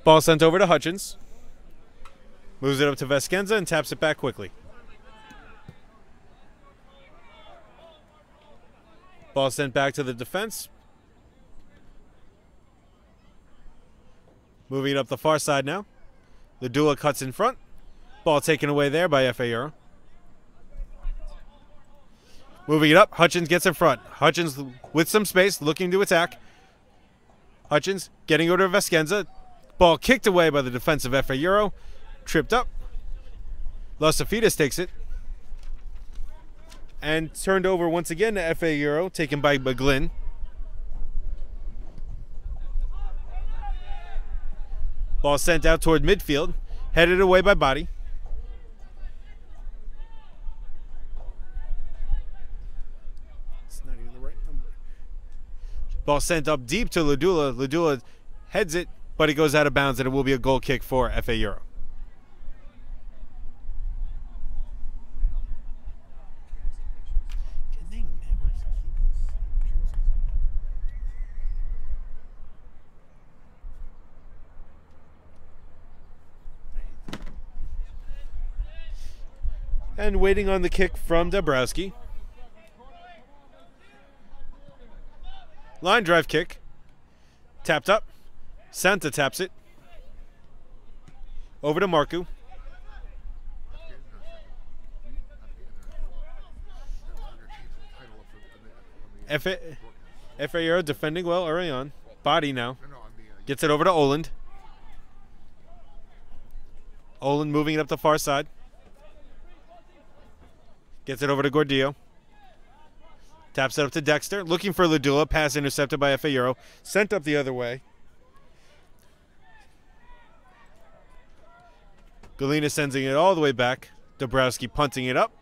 Ball sent over to Hutchins. Moves it up to Vescenza and taps it back quickly. Ball sent back to the defense. Moving it up the far side now. Ladula cuts in front. Ball taken away there by F.A. Euro. Moving it up. Hutchins gets in front. Hutchins with some space, looking to attack. Hutchins getting over to Vescenza. Ball kicked away by the defensive F.A. Euro. Tripped up. Lasafidis takes it. And turned over once again to F.A. Euro, taken by McGlynn. Ball sent out toward midfield. Headed away by Body. It's not even the right number. Ball sent up deep to Ladula. Ladula heads it, but it goes out of bounds, and it will be a goal kick for F.A. Euro. And waiting on the kick from Dabrowski. Line drive kick. Tapped up. Santa taps it. Over to Marku. F.A. Euro defending well early on. Body now. Gets it over to Oland. Oland moving it up the far side. Gets it over to Gordillo. Taps it up to Dexter. Looking for Ladula. Pass intercepted by F.A. Euro. Sent up the other way. Galena sending it all the way back. Dabrowski punting it up.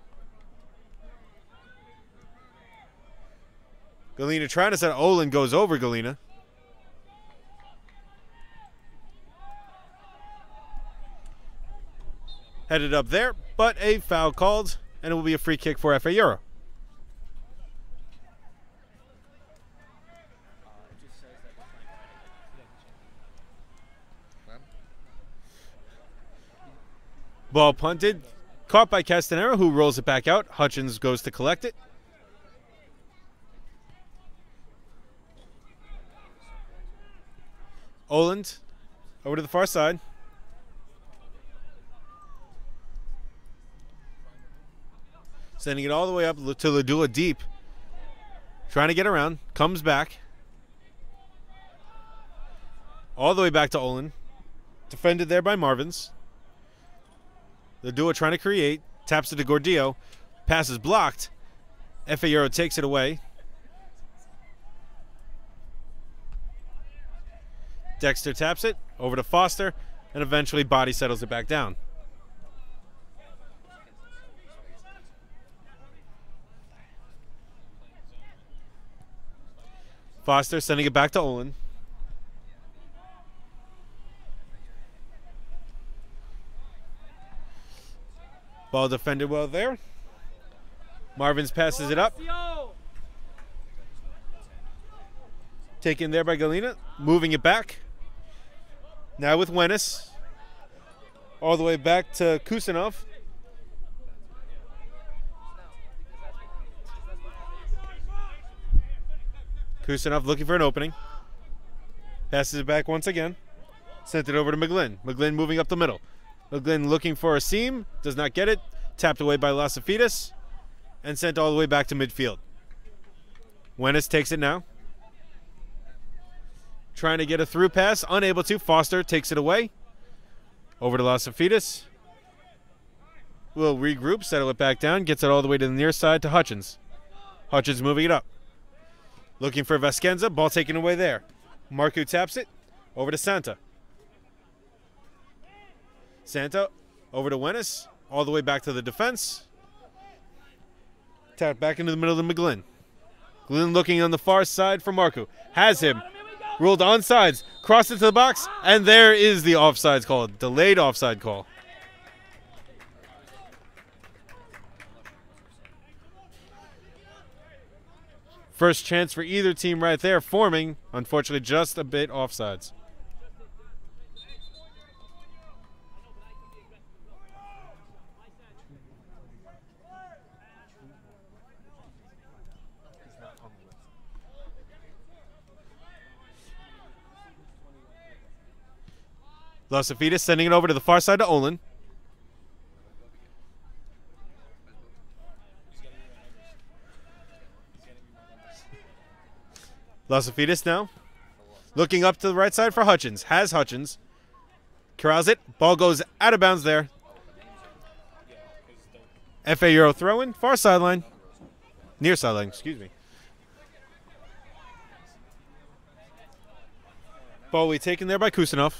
Galena trying to set. Olin goes over Galena. Headed up there, but a foul called. And it will be a free kick for F.A. Euro. Ball punted. Caught by Castanero, who rolls it back out. Hutchins goes to collect it. Oland over to the far side. Sending it all the way up to Ladula deep. Trying to get around. Comes back. All the way back to Olin. Defended there by Marvins. Ladula trying to create. Taps it to Gordillo. Pass is blocked. F.A. Euro takes it away. Dexter taps it. Over to Foster. And eventually Body settles it back down. Foster sending it back to Olin. Ball defended well there. Marvins passes it up. Taken there by Galena. Moving it back. Now with Wenis. All the way back to Kusanov. Kusanov looking for an opening. Passes it back once again. Sent it over to McGlynn. McGlynn moving up the middle. McGlynn looking for a seam. Does not get it. Tapped away by Lasafidis. And sent all the way back to midfield. Wenis takes it now. Trying to get a through pass. Unable to. Foster takes it away. Over to Lasafidis. Will regroup. Settle it back down. Gets it all the way to the near side to Hutchins. Hutchins moving it up. Looking for Vescenza. Ball taken away there. Marku taps it. Over to Santa. Santa over to Wenis. All the way back to the defense. Tapped back into the middle of McGlynn. McGlynn looking on the far side for Marku. Has him. Ruled onside. Crossed into the box. And there is the offsides call. Delayed offside call. First chance for either team right there forming. Unfortunately, just a bit offsides. Lasafidis sending it over to the far side to Olin. Lasafidis now. Looking up to the right side for Hutchins. Has Hutchins. Corrals it. Ball goes out of bounds there. FA Euro throw-in. Far sideline. Near sideline, excuse me. Ball will be taken there by Kusanov.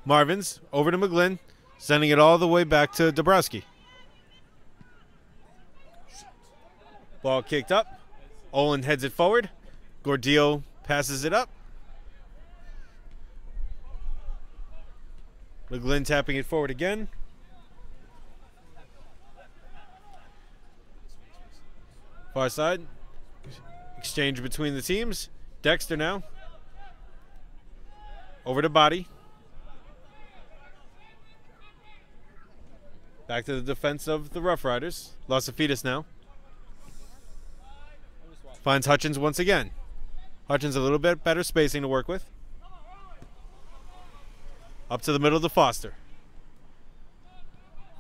Marvins over to McGlynn, sending it all the way back to Dabrowski. Ball kicked up. Olin heads it forward. Gordillo passes it up. McGlynn tapping it forward again. Far side. Exchange between the teams. Dexter now. Over to Body. Back to the defense of the Rough Riders. Lasafidis now. Finds Hutchins once again. Hutchins a little bit better spacing to work with. Up to the middle to Foster.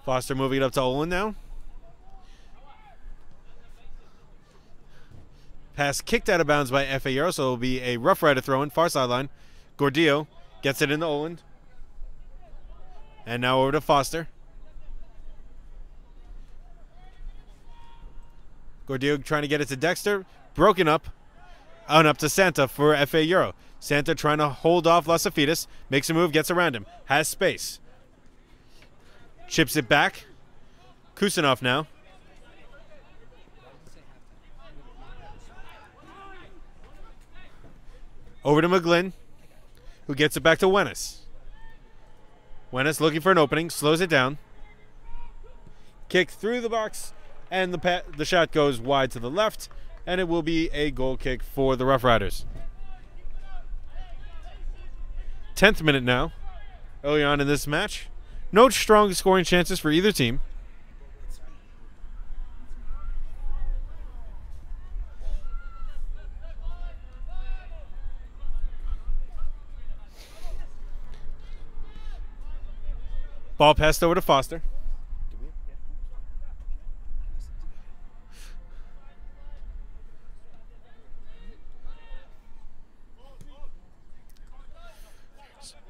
Foster moving it up to Olin now. Pass kicked out of bounds by FA Euro, so it will be a Rough Rider throw in, far sideline. Gordillo gets it into Olin. And now over to Foster. Gordillo trying to get it to Dexter. Broken up. And up to Santa for FA Euro. Santa trying to hold off Lasafidis. Makes a move, gets around him. Has space. Chips it back. Kusanov now. Over to McGlynn, who gets it back to Wenis. Wenis looking for an opening, slows it down. Kick through the box, and the shot goes wide to the left, and it will be a goal kick for the Rough Riders. 10th minute now, early on in this match. No strong scoring chances for either team. Ball passed over to Foster.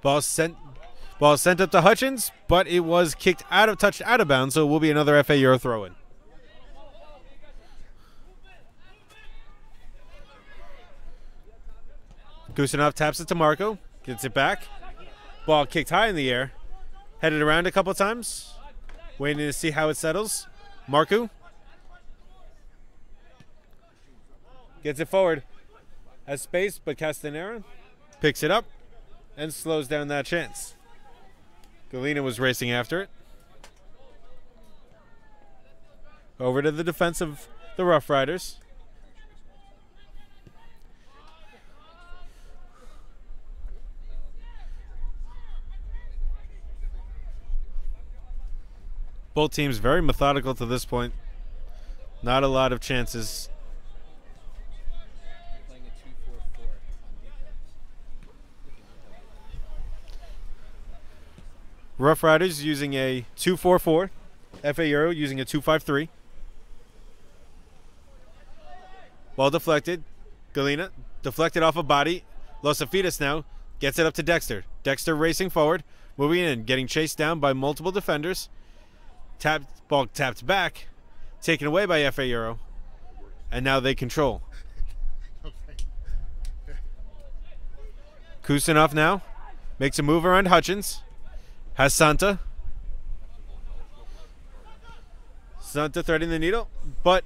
Ball sent up to Hutchins, but it was touched out of bounds, so it will be another FA Euro throw-in. Kusanov taps it to Marco, gets it back. Ball kicked high in the air. Headed around a couple times. Waiting to see how it settles. Marku gets it forward. Has space, but Castanera picks it up and slows down that chance. Galena was racing after it. Over to the defense of the Rough Riders. Both teams very methodical to this point. Not a lot of chances. Rough Riders using a 2-4-4. FA Euro using a 2-5-3. Ball deflected. Galena deflected off a body. Lasafidis now gets it up to Dexter. Dexter racing forward, moving in, getting chased down by multiple defenders. Ball tapped back, taken away by FA Euro, and now they control. Kusanov now makes a move around Hutchins. Has Santa. Santa threading the needle, but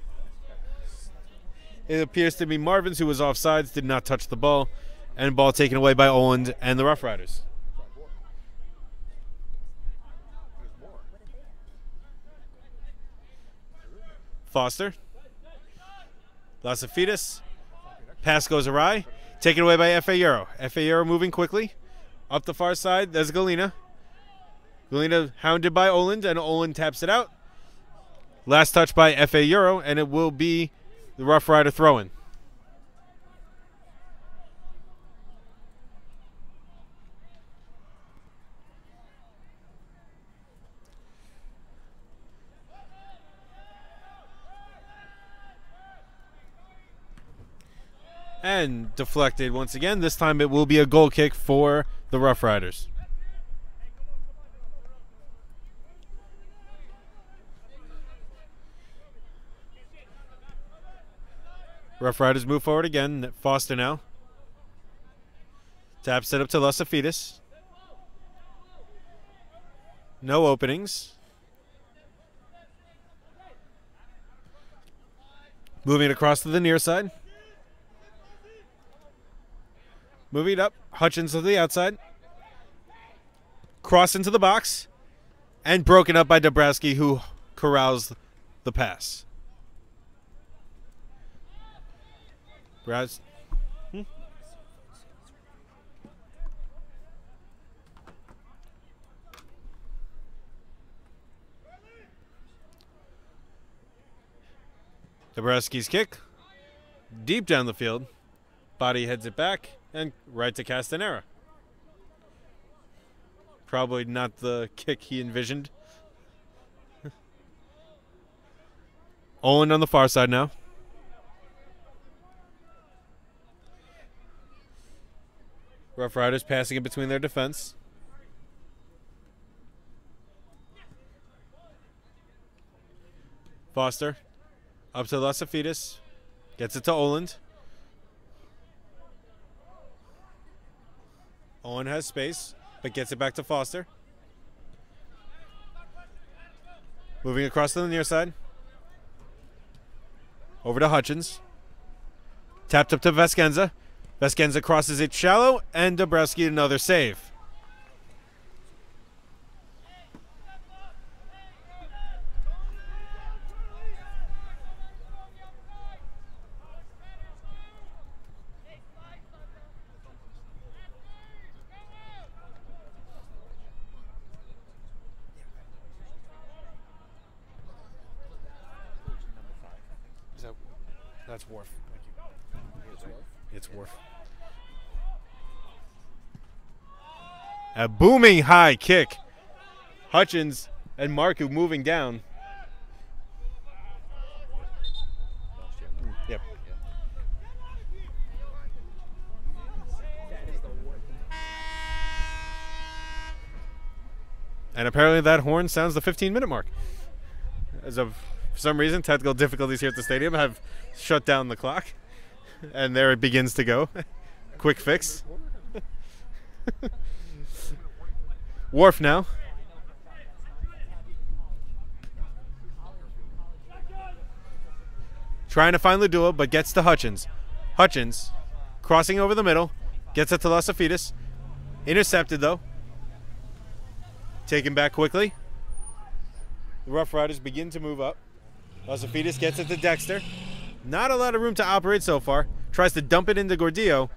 it appears to be Marvins, who was offsides, did not touch the ball, and ball taken away by Oland and the Rough Riders. Foster. Lasafidis. Pass goes awry. Taken away by FA Euro. FA Euro moving quickly. Up the far side, there's Galena. Galena hounded by Oland, and Oland taps it out. Last touch by FA Euro, and it will be the Rough Rider throw-in. And deflected once again. This time it will be a goal kick for the Rough Riders. Rough Riders move forward again. Foster now. Taps it up to Lusafidis. No openings. Moving it across to the near side. Moving it up. Hutchins to the outside. Cross into the box. And broken up by Dabrowski, who corrals the pass. Dabrowski's kick. Deep down the field. Body heads it back. And right to Castanera. Probably not the kick he envisioned. Owen on the far side now. Rough Riders passing it between their defense. Foster. Up to Lusafidis. Gets it to Oland. Owen has space, but gets it back to Foster. Moving across to the near side. Over to Hutchins. Tapped up to Veskenza. Veskenza crosses it shallow, and Dabrowski another save. That's Worf. Thank you. It's Worf. A booming high kick. Hutchins and Marku moving down. Yep. And apparently that horn sounds the 15-minute mark. As of for some reason, technical difficulties here at the stadium have shut down the clock. And there it begins to go. Quick fix. Worf now. Trying to find Ladua, but gets to Hutchins. Hutchins crossing over the middle. Gets it to Lusafidis. Intercepted, though. Taken back quickly. The Rough Riders begin to move up. Lusafidis gets it to Dexter. Not a lot of room to operate so far. Tries to dump it into Gordillo.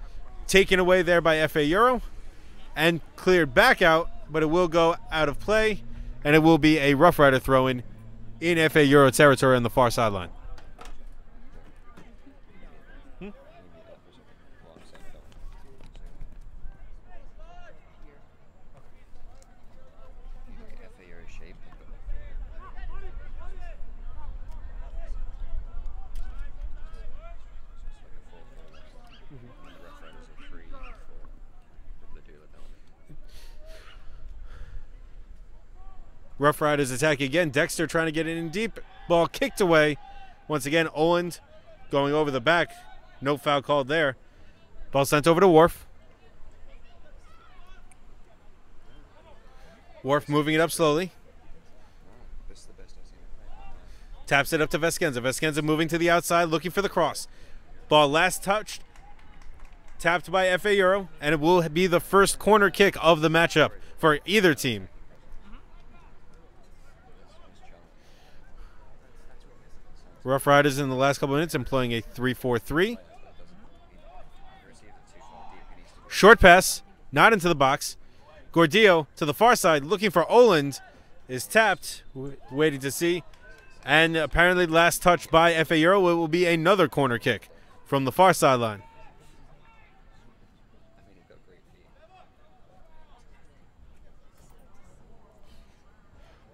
Taken away there by FA Euro. And cleared back out, but it will go out of play. And it will be a Rough Rider throw-in in FA Euro territory on the far sideline. Rough Riders attack again. Dexter trying to get it in deep. Ball kicked away. Once again, Oland going over the back. No foul called there. Ball sent over to Worf. Worf moving it up slowly. Taps it up to Veskenza. Veskenza moving to the outside, looking for the cross. Ball last touched. Tapped by FA Euro, and it will be the first corner kick of the matchup for either team. Rough Riders in the last couple minutes employing a 3-4-3. Short pass, not into the box. Gordillo to the far side, looking for Oland, is tapped, waiting to see. And apparently last touch by F.A. Euro, it will be another corner kick from the far sideline.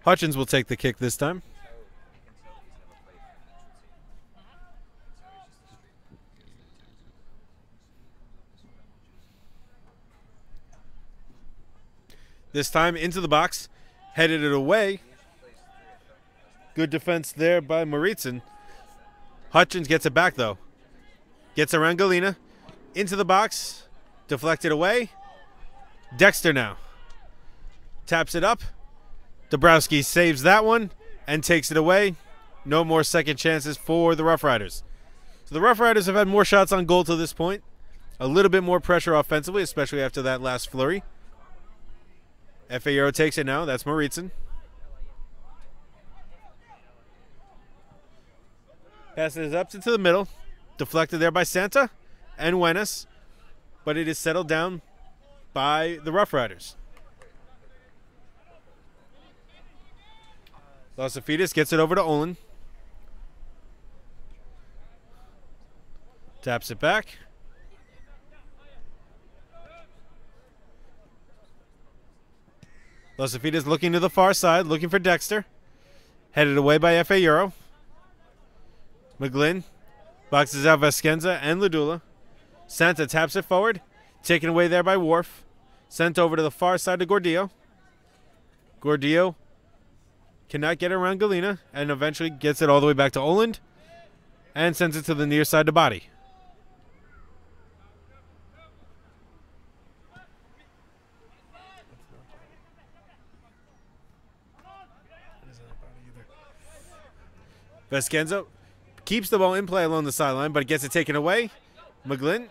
Hutchins will take the kick this time. This time into the box, headed it away. Good defense there by Maritzen. Hutchins gets it back though. Gets around Galina. Into the box. Deflected away. Dexter now. Taps it up. Dabrowski saves that one and takes it away. No more second chances for the Rough Riders. So the Rough Riders have had more shots on goal to this point. A little bit more pressure offensively, especially after that last flurry. F.A. Euro takes it now. That's Maritzen. Passes it up into the middle. Deflected there by Santa and Wenis. But it is settled down by the Rough Riders. Losafidis gets it over to Olin. Taps it back. Losafidis looking to the far side, looking for Dexter. Headed away by F.A. Euro. McGlynn boxes out Vescenza and Ladula. Santa taps it forward. Taken away there by Worf. Sent over to the far side to Gordillo. Gordillo cannot get around Galina and eventually gets it all the way back to Oland and sends it to the near side to Body. Vescenza keeps the ball in play along the sideline, but gets it taken away. McGlynn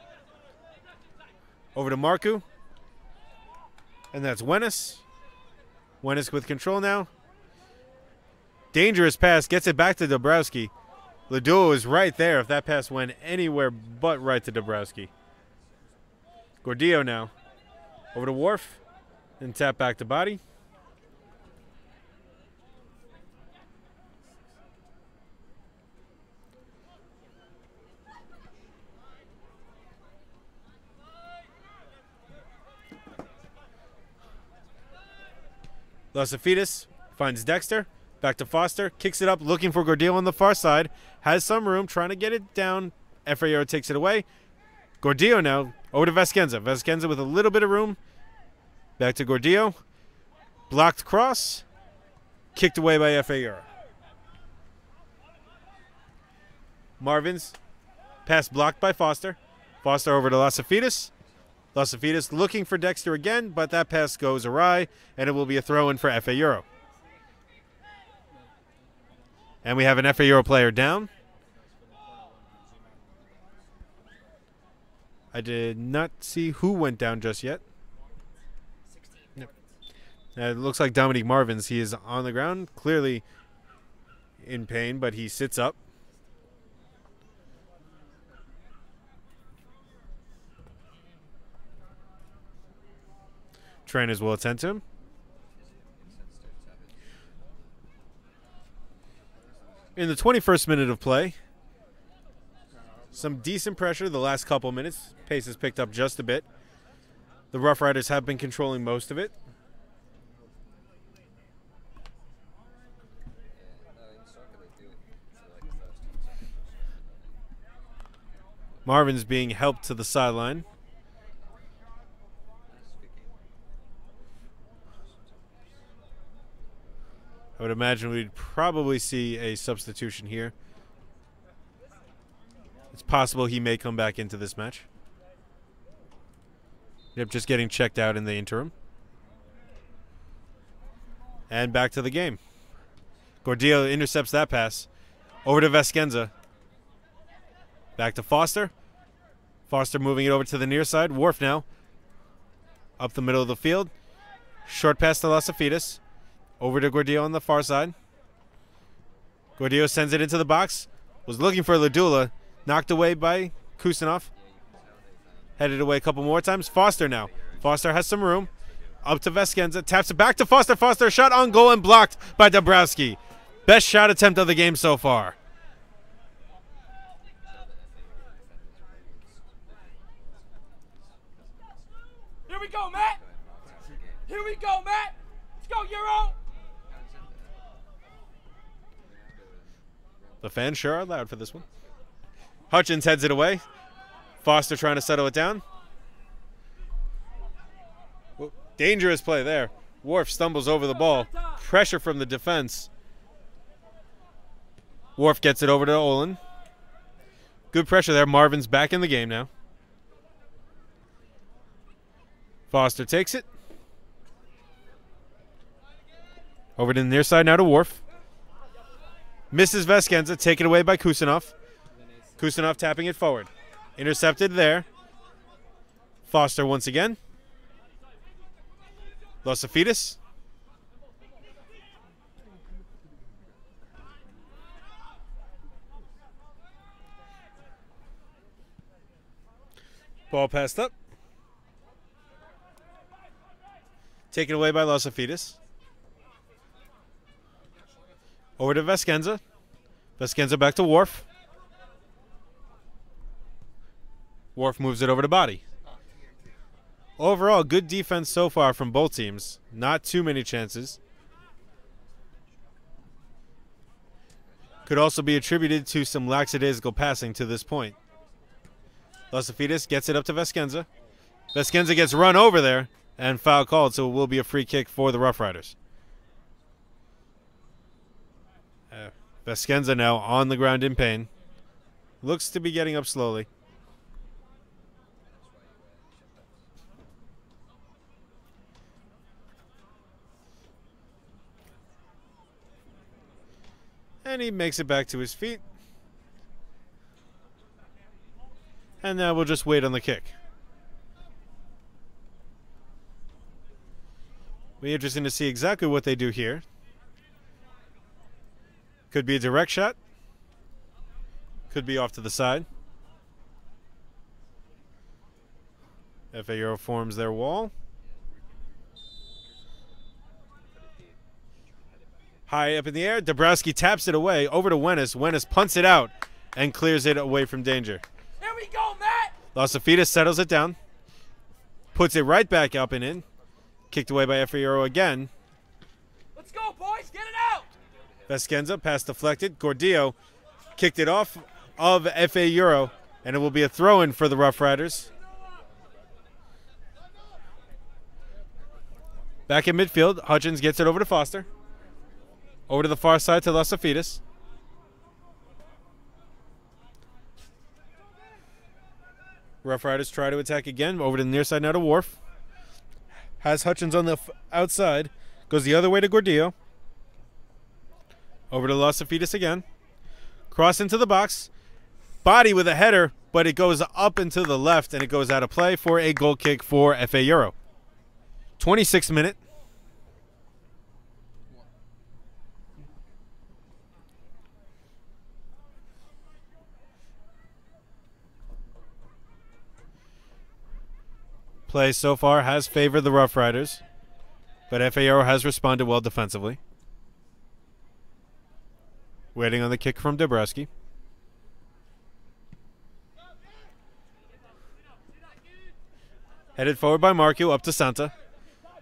over to Marku. And that's Wenis. Wenis with control now. Dangerous pass. Gets it back to Dabrowski. Ladula is right there if that pass went anywhere but right to Dabrowski. Gordillo now. Over to Worf. And tap back to Body. Losafidis finds Dexter. Back to Foster. Kicks it up, looking for Gordillo on the far side. Has some room, trying to get it down. F.A. Euro takes it away. Gordillo now over to Vescenza. Vescenza with a little bit of room. Back to Gordillo. Blocked cross. Kicked away by F.A. Euro. Marvin's pass blocked by Foster. Foster over to Losafidis. Losafidis looking for Dexter again, but that pass goes awry, and it will be a throw-in for F.A. Euro. And we have an F.A. Euro player down. I did not see who went down just yet. Yep. It looks like Dominique Marvins. He is on the ground, clearly in pain, but he sits up. Trainers will attend to him. In the 21st minute of play, some decent pressure the last couple minutes. Pace has picked up just a bit. The Rough Riders have been controlling most of it. Marvin's being helped to the sideline. I would imagine we'd probably see a substitution here. It's possible he may come back into this match. Yep, just getting checked out in the interim. And back to the game. Gordillo intercepts that pass. Over to Vescenza. Back to Foster. Foster moving it over to the near side. Worf now. Up the middle of the field. Short pass to Losafidis. Over to Gordillo on the far side. Gordillo sends it into the box. Was looking for Ladula. Knocked away by Kusanov. Headed away a couple more times. Foster now. Foster has some room. Up to Vescenza. Taps it back to Foster. Foster shot on goal and blocked by Dabrowski. Best shot attempt of the game so far. Here we go, Matt. Here we go, Matt. Let's go, Euro. The fans sure are loud for this one. Hutchins heads it away. Foster trying to settle it down. Dangerous play there. Worf stumbles over the ball. Pressure from the defense. Worf gets it over to Olin. Good pressure there. Marvin's back in the game now. Foster takes it. Over to the near side now to Worf. Misses Veskenza, taken away by Kusanov. Kusanov tapping it forward. Intercepted there. Foster once again. Losafidis. Ball passed up. Taken away by Losafidis. Over to Veskenza. Veskenza back to Worf. Worf moves it over to Body. Overall, good defense so far from both teams. Not too many chances. Could also be attributed to some lackadaisical passing to this point. Losafidis gets it up to Veskenza. Veskenza gets run over there and foul called, so it will be a free kick for the Rough Riders. Veskenza now on the ground in pain. Looks to be getting up slowly. And he makes it back to his feet. And now we'll just wait on the kick. Be interesting to see exactly what they do here. Could be a direct shot. Could be off to the side. FAO forms their wall. High up in the air. Dabrowski taps it away over to Wennis. Wennis punts it out and clears it away from danger. Here we go, Matt. Losafidis settles it down. Puts it right back up and in. Kicked away by FAO again. Let's go, boys. Get it out. Veskenza, pass deflected. Gordillo kicked it off of FA Euro, and it will be a throw-in for the Rough Riders. Back in midfield, Hutchins gets it over to Foster. Over to the far side to Losafidis. Rough Riders try to attack again. Over to the near side now to Worf. Has Hutchins on the outside. Goes the other way to Gordillo. Over to Losafidis again. Cross into the box. Body with a header, but it goes up and to the left, and it goes out of play for a goal kick for FA Euro. 26th minute. Play so far has favored the Rough Riders, but FAO has responded well defensively. Waiting on the kick from Dabrowski. Headed forward by Marcu, up to Santa.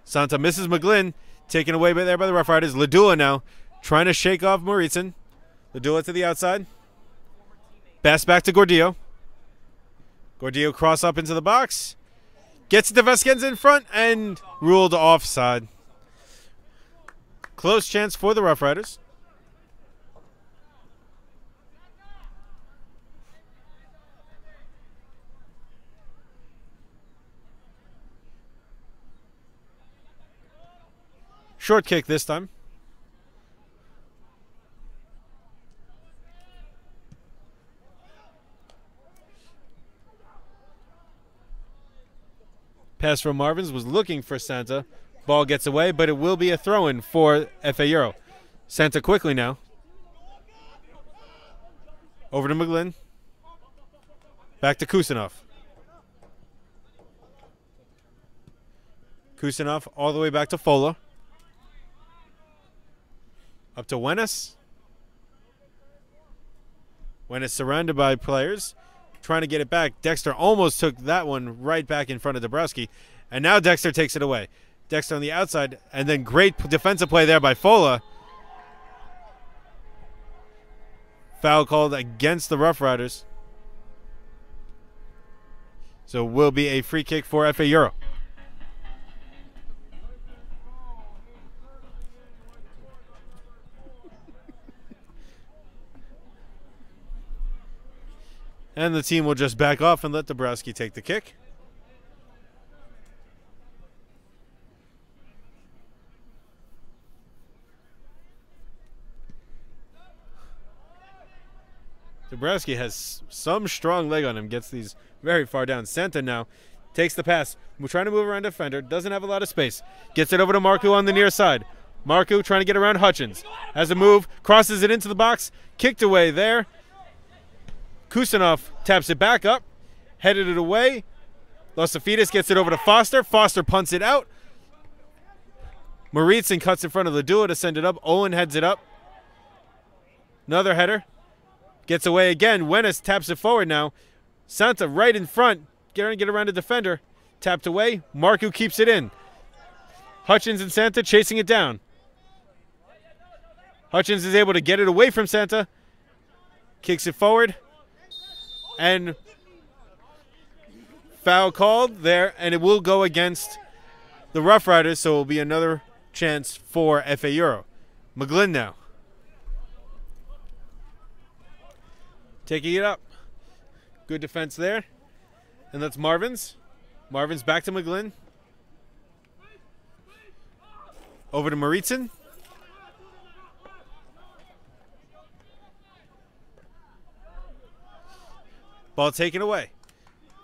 Santa misses McGlynn, taken away there by the Rough Riders. Ladula now trying to shake off Mauritzen. Ladula to the outside. Pass back to Gordillo. Gordillo cross up into the box. Gets the Veskenza in front and ruled offside. Close chance for the Rough Riders. Short kick this time. Pass from Marvins was looking for Santa. Ball gets away, but it will be a throw-in for FA Euro. Santa quickly now. Over to McGlynn. Back to Kusanov. Kusanov all the way back to Fola. Up to Wennis. When it's surrounded by players, trying to get it back. Dexter almost took that one right back in front of Dabrowski. And now Dexter takes it away. Dexter on the outside, and then great defensive play there by Fola. Foul called against the Rough Riders. So will be a free kick for FA Euro. And the team will just back off and let Dabrowski take the kick. Dabrowski has some strong leg on him, gets these very far down. Santa now takes the pass. We're trying to move around defender, doesn't have a lot of space. Gets it over to Marku on the near side. Marku trying to get around Hutchins. Has a move, crosses it into the box, kicked away there. Kusanov taps it back up, headed it away. Losafidis gets it over to Foster. Foster punts it out. Maritson cuts in front of Ladua to send it up. Olin heads it up. Another header. Gets away again. Wenis taps it forward now. Santa right in front. Get around the defender. Tapped away. Marku keeps it in. Hutchins and Santa chasing it down. Hutchins is able to get it away from Santa. Kicks it forward. And foul called there, and it will go against the Rough Riders, so it will be another chance for FA Euro. McGlynn now. Taking it up. Good defense there. And that's Marvin's. Marvin's back to McGlynn. Over to Maritson. Ball taken away.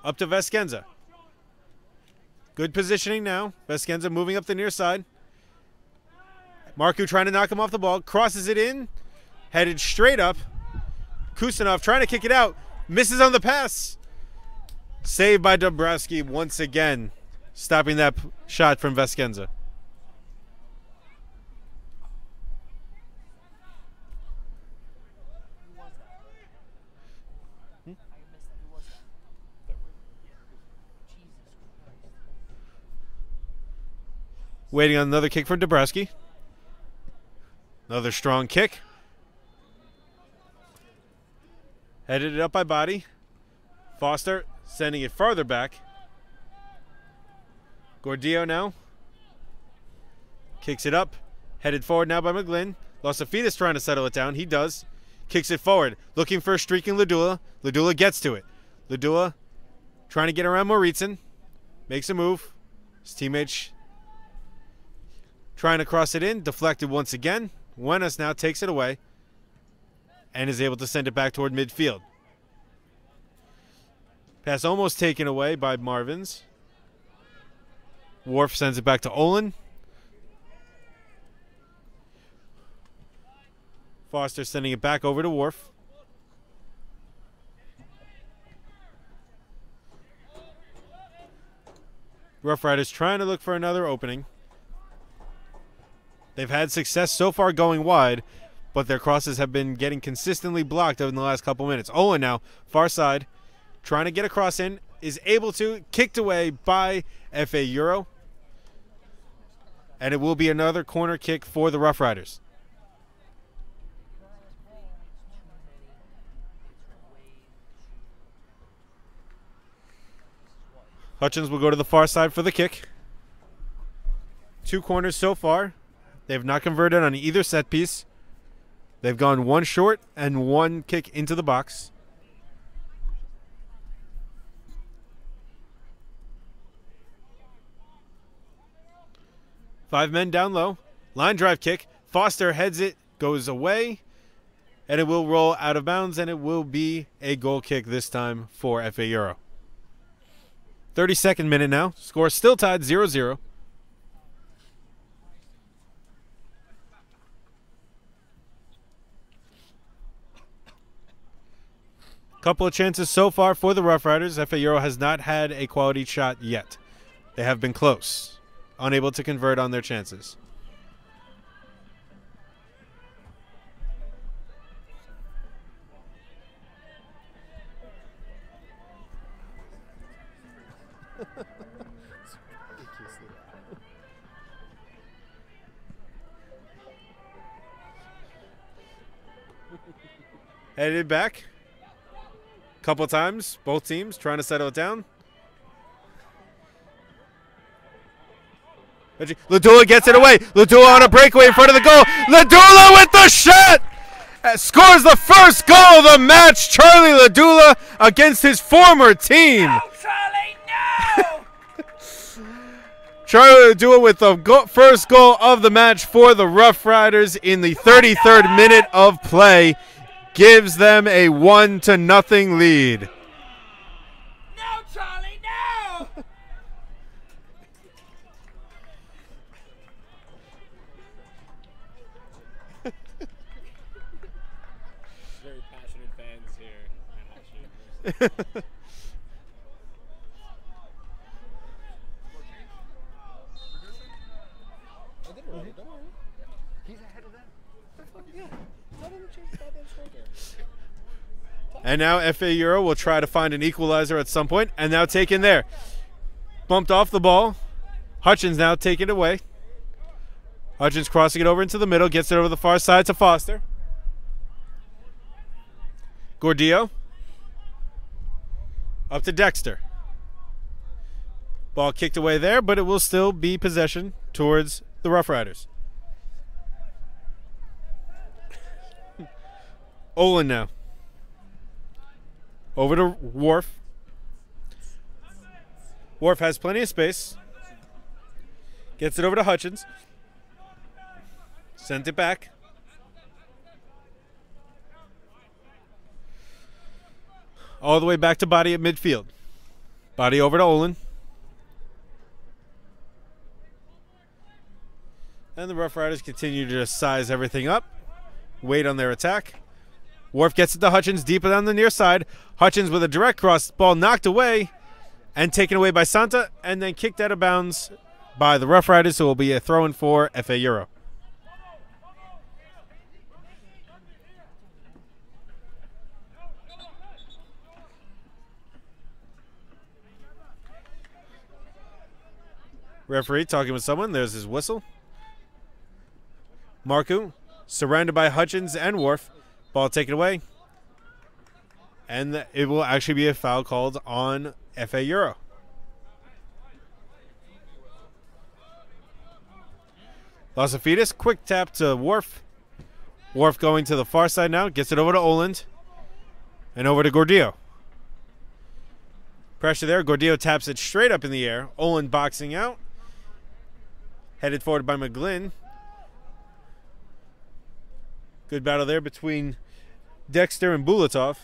Up to Veskenza. Good positioning now. Veskenza moving up the near side. Marku trying to knock him off the ball. Crosses it in. Headed straight up. Kusanov trying to kick it out. Misses on the pass. Saved by Dabrowski once again. Stopping that shot from Veskenza. Waiting on another kick for Dabrowski. Another strong kick. Headed it up by Body. Foster sending it farther back. Gordillo now. Kicks it up. Headed forward now by McGlynn. Losafidis trying to settle it down. He does. Kicks it forward. Looking for a streaking Ladula. Ladula gets to it. Ladula trying to get around Maritson. Makes a move. His teammates trying to cross it in. Deflected once again. Wenis now takes it away and is able to send it back toward midfield. Pass almost taken away by Marvins. Worf sends it back to Olin. Foster sending it back over to Worf. Rough Riders trying to look for another opening. They've had success so far going wide, but their crosses have been getting consistently blocked over the last couple minutes. Olin now, far side, trying to get a cross in, is able to, kicked away by FA Euro. And it will be another corner kick for the Rough Riders. Hutchins will go to the far side for the kick. 2 corners so far. They have not converted on either set piece. They've gone 1 short and 1 kick into the box. Five men down low. Line drive kick. Foster heads it, goes away, and it will roll out of bounds, and it will be a goal kick this time for FA Euro. 32nd minute now. Score still tied 0-0. Couple of chances so far for the Rough Riders. FA Euro has not had a quality shot yet. They have been close, unable to convert on their chances. Headed back. Couple times, both teams trying to settle it down. Ladula gets it away. Ladula on a breakaway in front of the goal. Ladula with the shot! Scores the first goal of the match. Charlie Ladula against his former team. No, Charlie, no! Charlie Ladula with the first goal of the match for the Rough Riders in the 33rd minute of play. Gives them a 1-0 lead. No, Charlie, no! Very passionate fans here at Hutch. And now FA Euro will try to find an equalizer at some point, and now taken there. Bumped off the ball. Hutchins now taking it away. Hutchins crossing it over into the middle, gets it over the far side to Foster. Gordillo. Up to Dexter. Ball kicked away there, but it will still be possession towards the Rough Riders. Olin now. Over to Worf. Worf has plenty of space. Gets it over to Hutchins. Sent it back. All the way back to Body at midfield. Body over to Olin. And the Rough Riders continue to just size everything up. Wait on their attack. Worf gets it to Hutchins deeper down the near side. Hutchins with a direct cross. Ball knocked away and taken away by Santa and then kicked out of bounds by the Rough Riders, so it will be a throw-in for FA Euro. Referee talking with someone. There's his whistle. Marku surrounded by Hutchins and Worf. Ball taken away. And it will actually be a foul called on FA Euro. Lasafidis, quick tap to Worf. Worf going to the far side now. Gets it over to Oland. And over to Gordillo. Pressure there. Gordillo taps it straight up in the air. Oland boxing out. Headed forward by McGlynn. Good battle there between Dexter and Bulatov.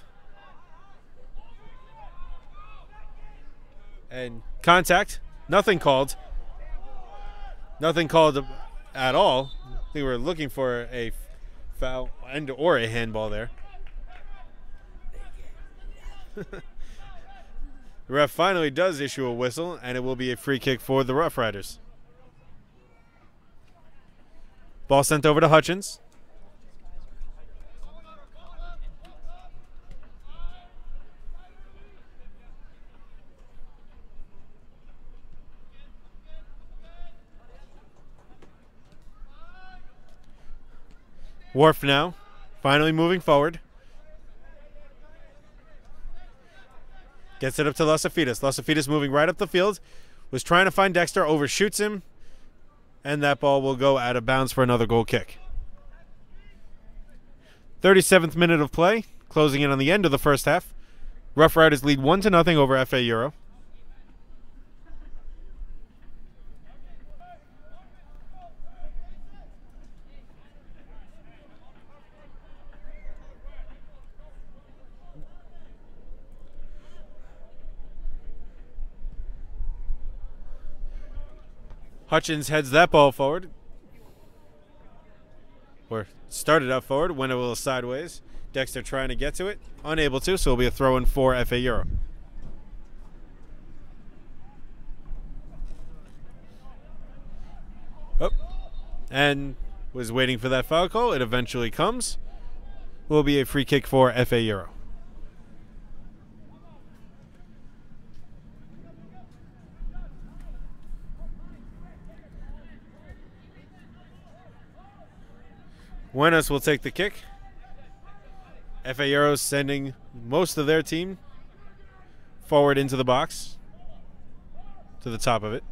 And contact. Nothing called. Nothing called at all. I think we're looking for a foul and or a handball there. The ref finally does issue a whistle, and it will be a free kick for the Rough Riders. Ball sent over to Hutchins. Worf now, finally moving forward. Gets it up to Lasafidis. Lasafidis moving right up the field. Was trying to find Dexter, overshoots him. And that ball will go out of bounds for another goal kick. 37th minute of play. Closing in on the end of the first half. Rough Riders lead 1-0 over FA Euro. Hutchins heads that ball forward. Or started out forward, went a little sideways. Dexter trying to get to it. Unable to, so it'll be a throw-in for FA Euro. Oh. And was waiting for that foul call. It eventually comes. Will be a free kick for FA Euro. Buenos will take the kick. FA Euro sending most of their team forward into the box, to the top of it.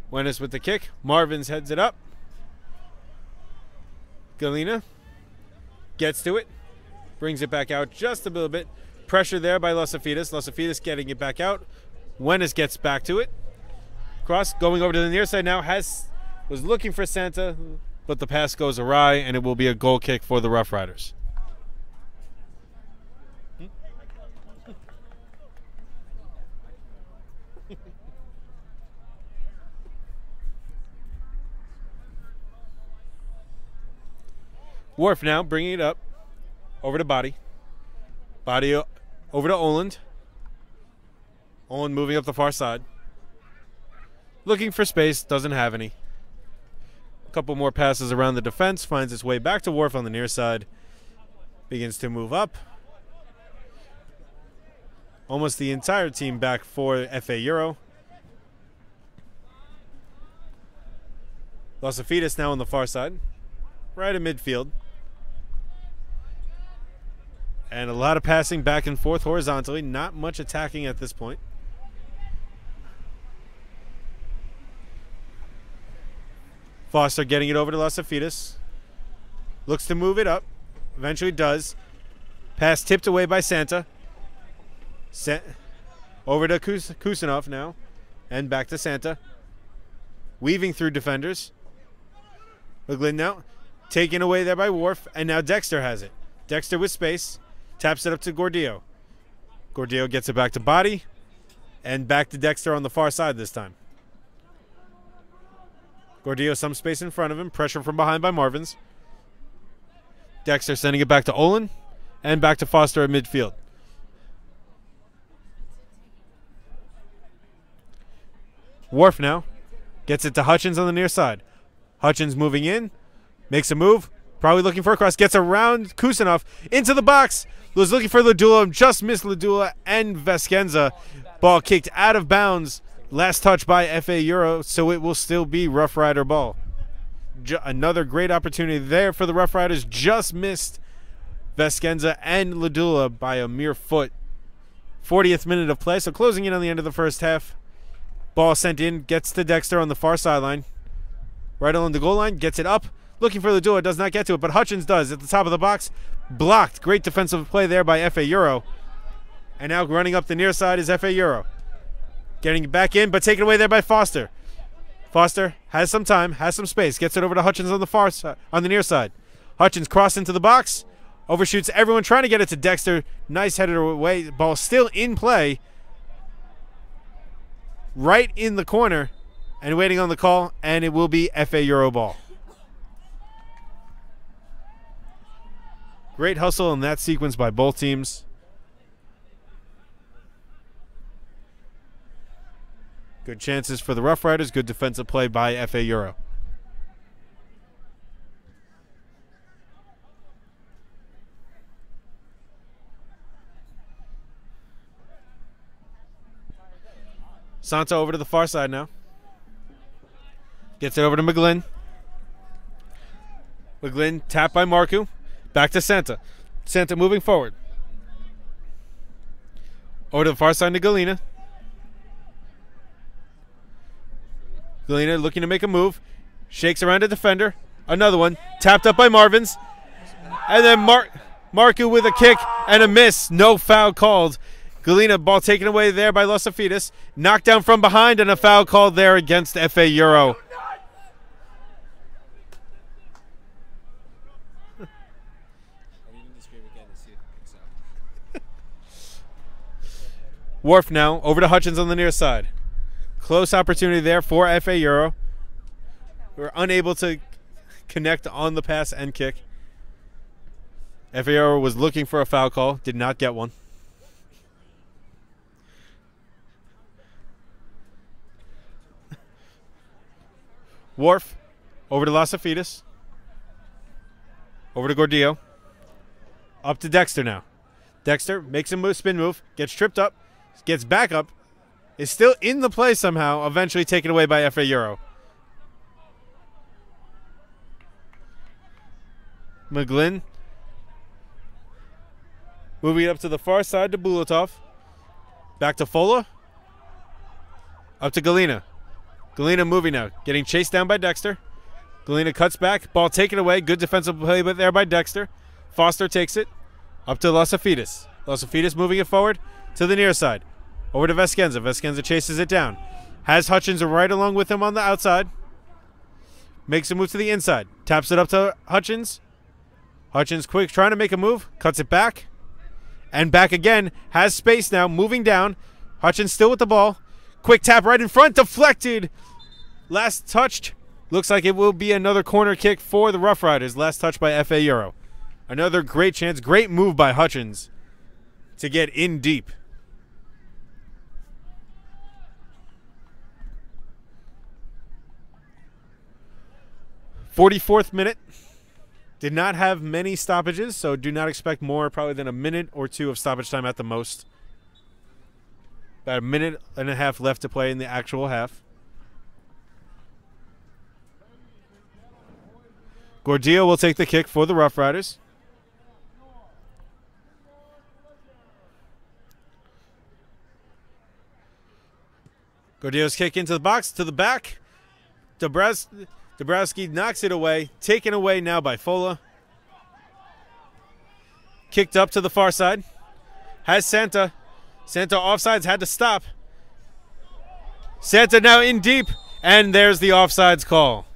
Buenos with the kick. Marvins heads it up. Galena gets to it, brings it back out just a little bit. Pressure there by Los Afidas. Los Afidas getting it back out. Buenos gets back to it. Cross going over to the near side now. Was looking for Santa, but the pass goes awry, and it will be a goal kick for the Rough Riders. Worf now bringing it up over to Body. Body over to Oland. Oland moving up the far side. Looking for space, doesn't have any. A couple more passes around the defense, finds its way back to Worf on the near side. Begins to move up. Almost the entire team back for FA Euro. Los Afidas now on the far side, right in midfield. And a lot of passing back and forth horizontally. Not much attacking at this point. Foster getting it over to Los Afidas. Looks to move it up. Eventually does. Pass tipped away by Santa. Over to Kusanov now. And back to Santa. Weaving through defenders. McGlynn now. Taken away there by Worf. And now Dexter has it. Dexter with space. Taps it up to Gordillo. Gordillo gets it back to Body. And back to Dexter on the far side this time. Gordillo some space in front of him. Pressure from behind by Marvins. Dexter sending it back to Olin. And back to Foster at midfield. Worf now. Gets it to Hutchins on the near side. Hutchins moving in. Makes a move. Probably looking for a cross. Gets around Kusanov. Into the box. Was looking for Ladula. Just missed Ladula and Veskenza. Ball kicked out of bounds. Last touch by FA Euro. So it will still be Rough Rider ball. Another great opportunity there for the Rough Riders. Just missed Veskenza and Ladula by a mere foot. 40th minute of play. So closing in on the end of the first half. Ball sent in. Gets to Dexter on the far sideline. Right along the goal line. Gets it up. Looking for Ladula. Does not get to it. But Hutchins does at the top of the box. Blocked. Great defensive play there by FA Euro. And now running up the near side is FA Euro. Getting it back in, but taken away there by Foster. Foster has some time, has some space. Gets it over to Hutchins on the far side, on the near side. Hutchins crossed into the box. Overshoots everyone trying to get it to Dexter. Nice headed away. Ball still in play. Right in the corner. And waiting on the call. And it will be FA Euro ball. Great hustle in that sequence by both teams. Good chances for the Rough Riders. Good defensive play by FA Euro. Santa over to the far side now. Gets it over to McGlynn. McGlynn tapped by Marku. Back to Santa. Santa moving forward. Over to the far side to Galena. Galena looking to make a move. Shakes around a defender. Another one. Tapped up by Marvins. And then Marku with a kick and a miss. No foul called. Galena ball taken away there by Los Afidas. Knocked down from behind and a foul called there against FA Euro. Worf now over to Hutchins on the near side. Close opportunity there for FA Euro. We're unable to connect on the pass and kick. FA Euro was looking for a foul call. Did not get one. Worf over to Los Afidas. Over to Gordillo. Up to Dexter now. Dexter makes a spin move. Gets tripped up. Gets back up. Is still in the play somehow. Eventually taken away by FA Euro. McGlynn. Moving it up to the far side to Bulatov. Back to Fola. Up to Galina. Galina moving now. Getting chased down by Dexter. Galina cuts back. Ball taken away. Good defensive play there by Dexter. Foster takes it. Up to Lasafidis. Lasafidis moving it forward to the near side. Over to Veskenza. Veskenza chases it down. Has Hutchins right along with him on the outside. Makes a move to the inside. Taps it up to Hutchins. Hutchins quick trying to make a move. Cuts it back. And back again. Has space now. Moving down. Hutchins still with the ball. Quick tap right in front. Deflected. Last touched. Looks like it will be another corner kick for the Rough Riders. Last touch by F.A. Euro. Another great chance. Great move by Hutchins to get in deep. 44th minute. Did not have many stoppages, so do not expect more probably than a minute or two of stoppage time at the most. About a minute and a half left to play in the actual half. Gordillo will take the kick for the Rough Riders. Gordillo's kick into the box, to the back. Dabrowski knocks it away. Taken away now by Fola. Kicked up to the far side. Has Santa. Santa offsides, had to stop. Santa now in deep. And there's the offsides call.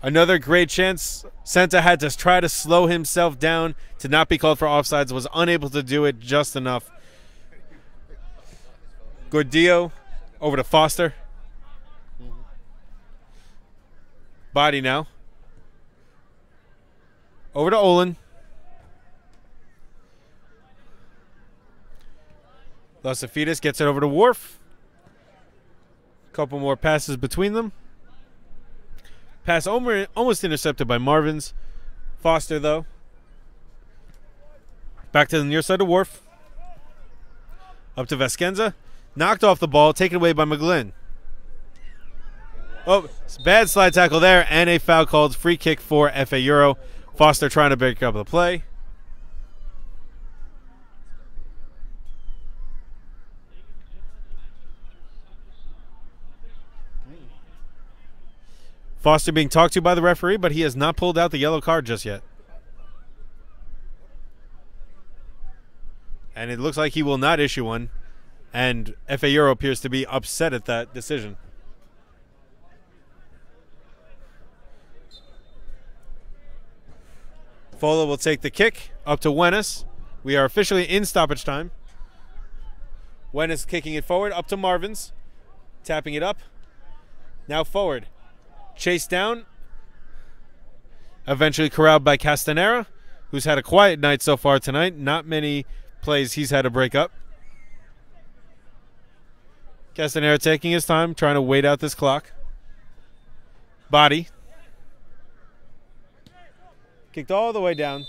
Another great chance. Santa had to try to slow himself down to not be called for offsides. Was unable to do it just enough. Gordillo over to Foster. Body now. Over to Olin. Lasafidis gets it over to Worf. Couple more passes between them. Pass almost intercepted by Marvins. Foster, though. Back to the near side of Worf. Up to Veskenza. Knocked off the ball, taken away by McGlynn. Oh, bad slide tackle there, and a foul called. Free kick for F.A. Euro. Foster trying to break up the play. Foster being talked to by the referee, but he has not pulled out the yellow card just yet. And it looks like he will not issue one. And F.A. Euro appears to be upset at that decision. Fola will take the kick up to Wenis. We are officially in stoppage time. Wenis kicking it forward up to Marvins. Tapping it up. Now forward. Chased down. Eventually corralled by Castanera, who's had a quiet night so far tonight. Not many plays he's had to break up. Castanera taking his time, trying to wait out this clock. Body. Kicked all the way down.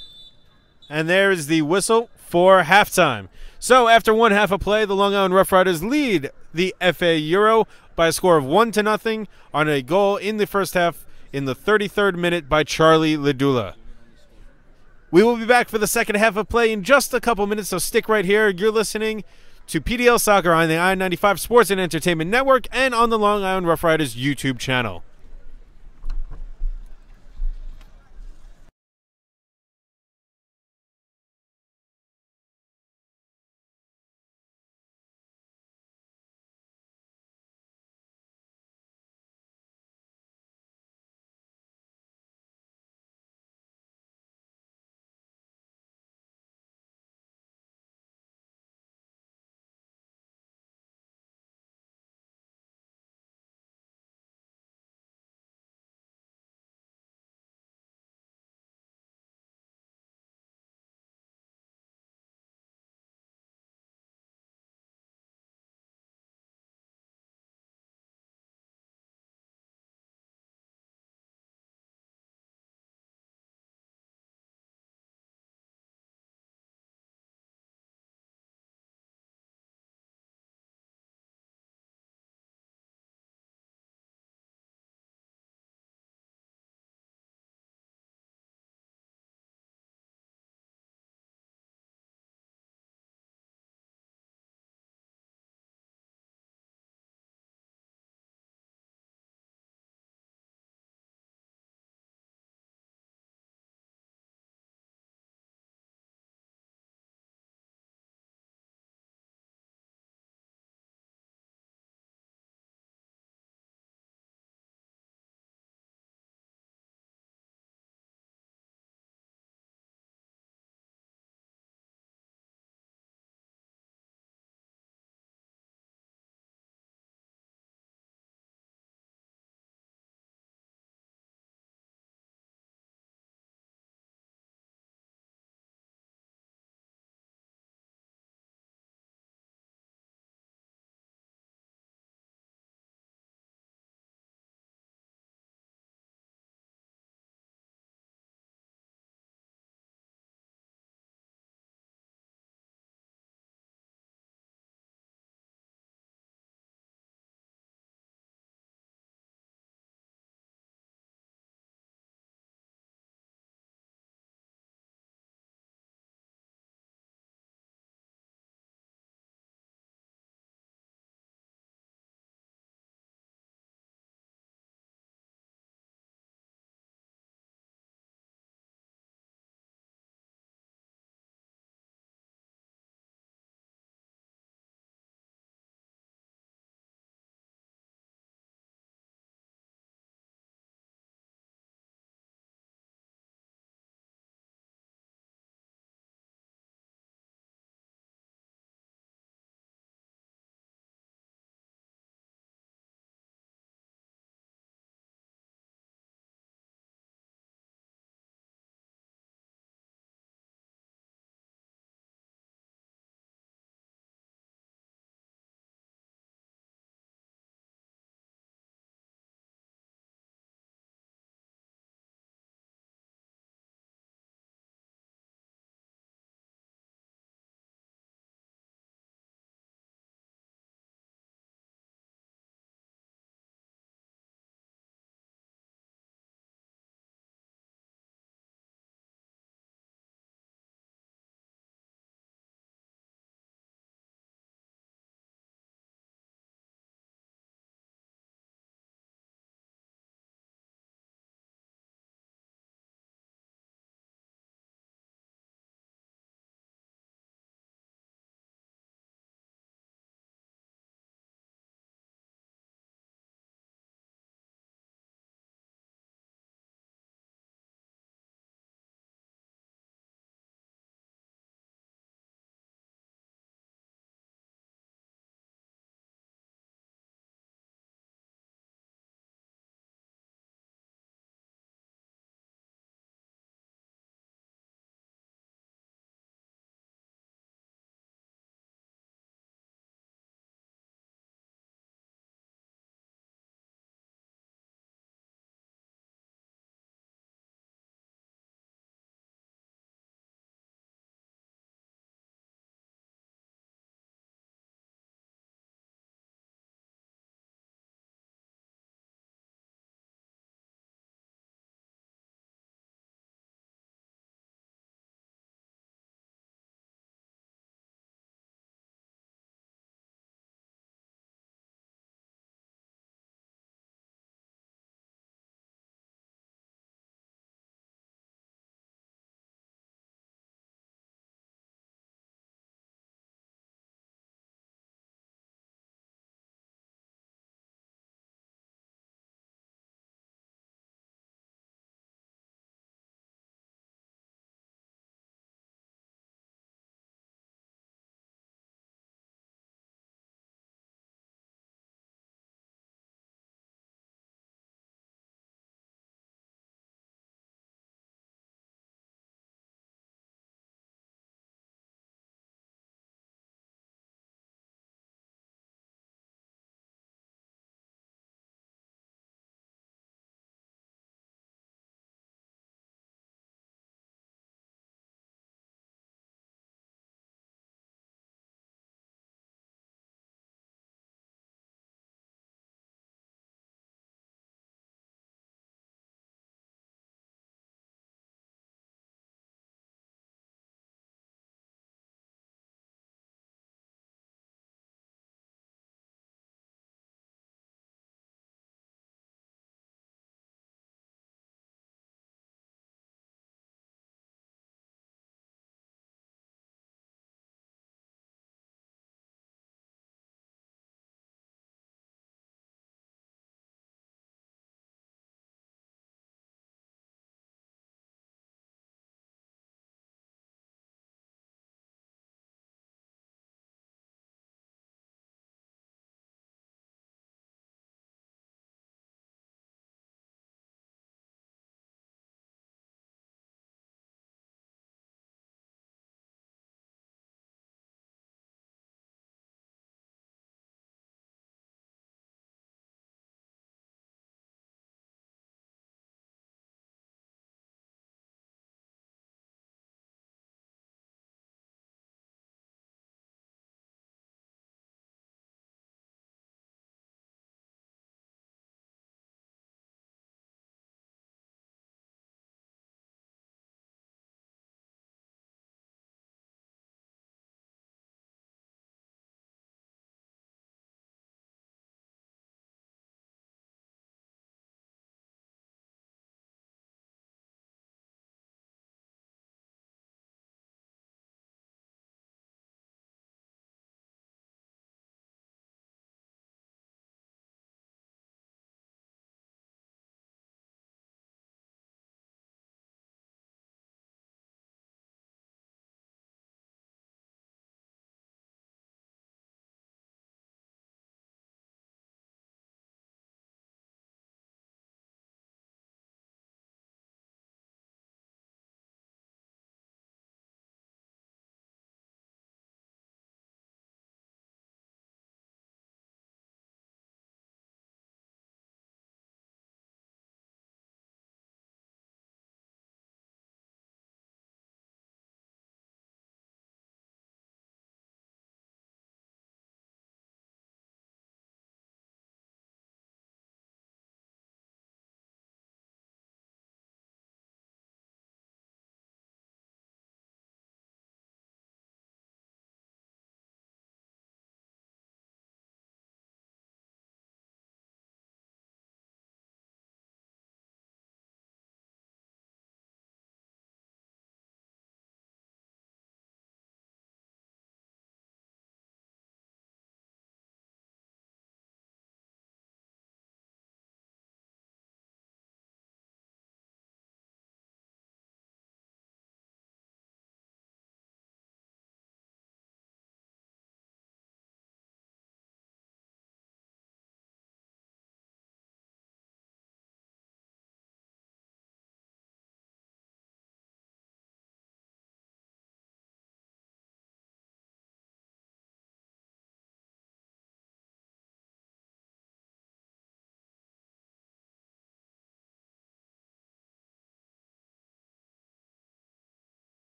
And there is the whistle for halftime. So after one half of play, the Long Island Rough Riders lead the F.A. Euro by a score of 1-0 on a goal in the first half in the 33rd minute by Charlie Ledula. We will be back for the second half of play in just a couple minutes, so stick right here. You're listening to PDL Soccer on the I-95 Sports and Entertainment Network and on the Long Island Rough Riders YouTube channel.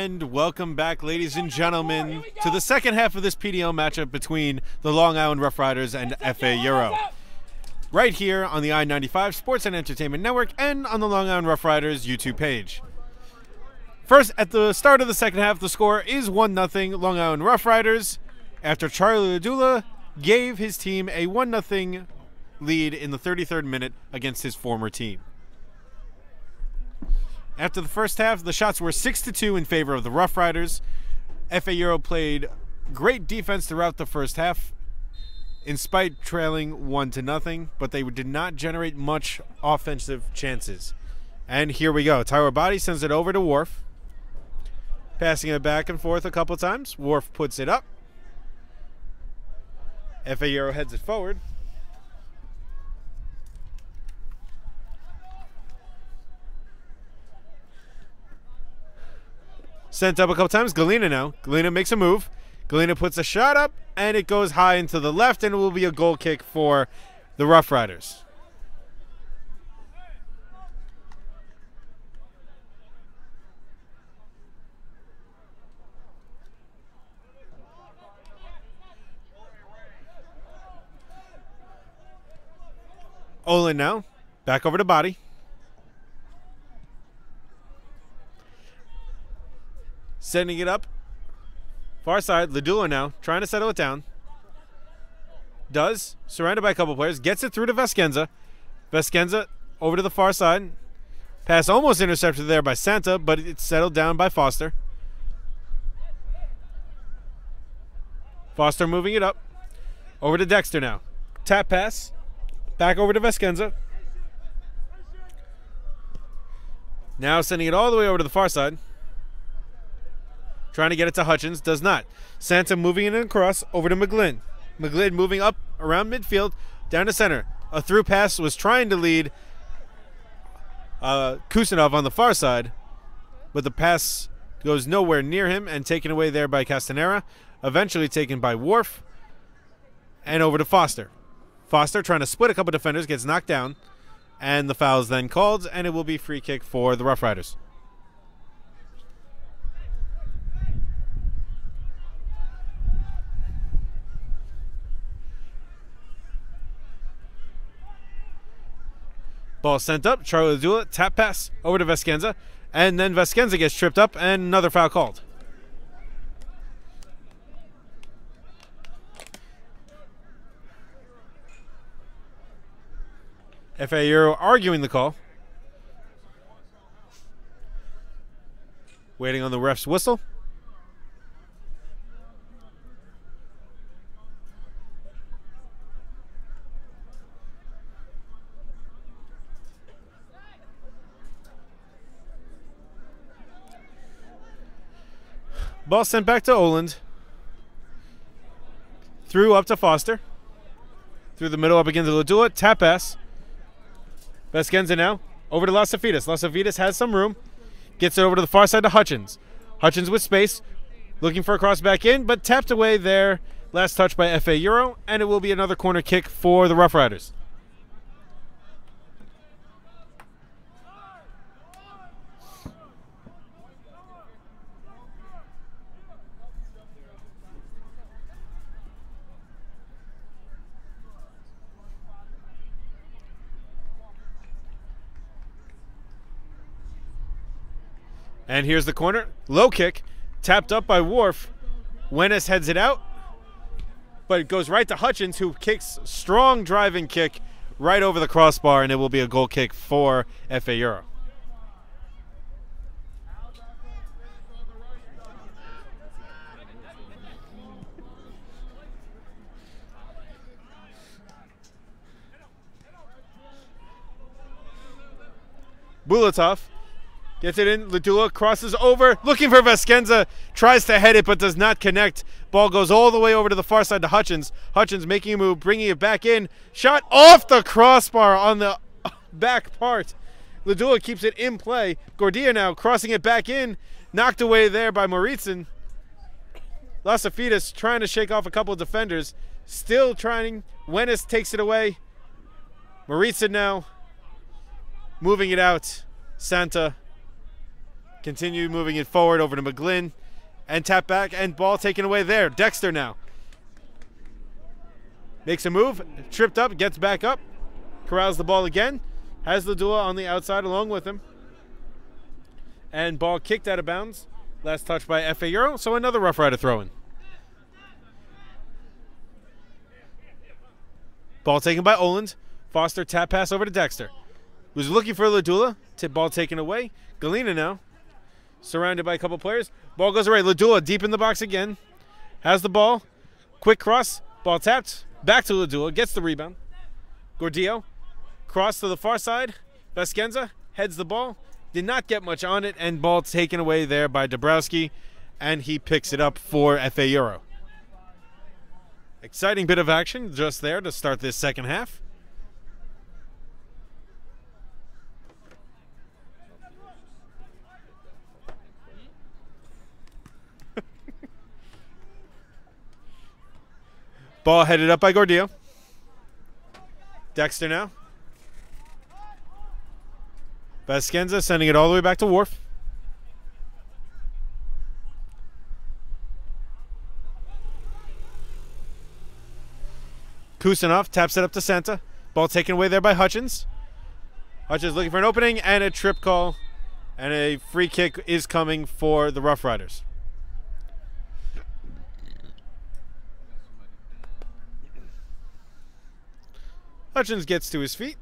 And welcome back, ladies and gentlemen, to the second half of this PDL matchup between the Long Island Rough Riders and FA Euro. Right here on the I-95 Sports and Entertainment Network and on the Long Island Rough Riders YouTube page. First, at the start of the second half, the score is 1-0 Long Island Rough Riders after Charlie Ladula gave his team a 1-0 lead in the 33rd minute against his former team. After the first half, the shots were 6-2 in favor of the Rough Riders. FA Euro played great defense throughout the first half, in spite trailing 1-0, but they did not generate much offensive chances. And here we go. Tyler Body sends it over to Worf, passing it back and forth a couple times. Worf puts it up. FA Euro heads it forward. Sent up a couple times. Galena now. Galena makes a move. Galena puts a shot up, and it goes high into the left, and it will be a goal kick for the Rough Riders. Olin now. Back over to Body. Sending it up. Far side. Ladula now. Trying to settle it down. Does. Surrounded by a couple players. Gets it through to Veskenza. Veskenza over to the far side. Pass almost intercepted there by Santa, but it's settled down by Foster. Foster moving it up. Over to Dexter now. Tap pass. Back over to Veskenza. Now sending it all the way over to the far side. Trying to get it to Hutchins. Does not. Santa moving it across over to McGlynn. McGlynn moving up around midfield. Down to center. A through pass was trying to lead Kusanov on the far side. But the pass goes nowhere near him and taken away there by Castanera. Eventually taken by Worf. And over to Foster. Foster trying to split a couple defenders. Gets knocked down. And the foul is then called. And it will be free kick for the Rough Riders. Ball sent up. Charlie Ladula. Tap pass over to Veskenza. And then Veskenza gets tripped up. And another foul called. FA Euro arguing the call. Waiting on the ref's whistle. Ball sent back to Oland. Through up to Foster. Through the middle up against Ladula. Tap pass. Veskenza now. Over to Lasafides. Lasafides has some room. Gets it over to the far side to Hutchins. Hutchins with space. Looking for a cross back in, but tapped away there. Last touch by FA Euro. And it will be another corner kick for the Rough Riders. And here's the corner. Low kick. Tapped up by Worf. Wenis heads it out. But it goes right to Hutchins, who kicks strong driving kick right over the crossbar, and it will be a goal kick for FA Euro. Bulatov gets it in. Ladula crosses over. Looking for Veskenza. Tries to head it but does not connect. Ball goes all the way over to the far side to Hutchins. Hutchins making a move, bringing it back in. Shot off the crossbar on the back part. Ladula keeps it in play. Gordia now crossing it back in. Knocked away there by Mauritson. Lasafides trying to shake off a couple of defenders. Still trying. Wenis takes it away. Mauritson now moving it out. Santa Continue moving it forward over to McGlynn. And tap back, and ball taken away there. Dexter now. Makes a move, tripped up, gets back up. Corrals the ball again. Has Ladula on the outside along with him. And ball kicked out of bounds. Last touch by F.A. Euro, so another Rough Rider throw-in. Ball taken by Oland. Foster tap pass over to Dexter. Was looking for Ladula. Tip ball taken away. Galena now. Surrounded by a couple players. Ball goes away. Ladula deep in the box again. Has the ball. Quick cross. Ball tapped. Back to Ladula. Gets the rebound. Gordillo. Cross to the far side. Vescenza heads the ball. Did not get much on it. And ball taken away there by Dabrowski. And he picks it up for F.A. Euro. Exciting bit of action just there to start this second half. Ball headed up by Gordillo. Dexter now. Vescenza sending it all the way back to Worf. Kusanov taps it up to Santa. Ball taken away there by Hutchins. Hutchins looking for an opening and a trip call. And a free kick is coming for the Rough Riders. Hutchins gets to his feet.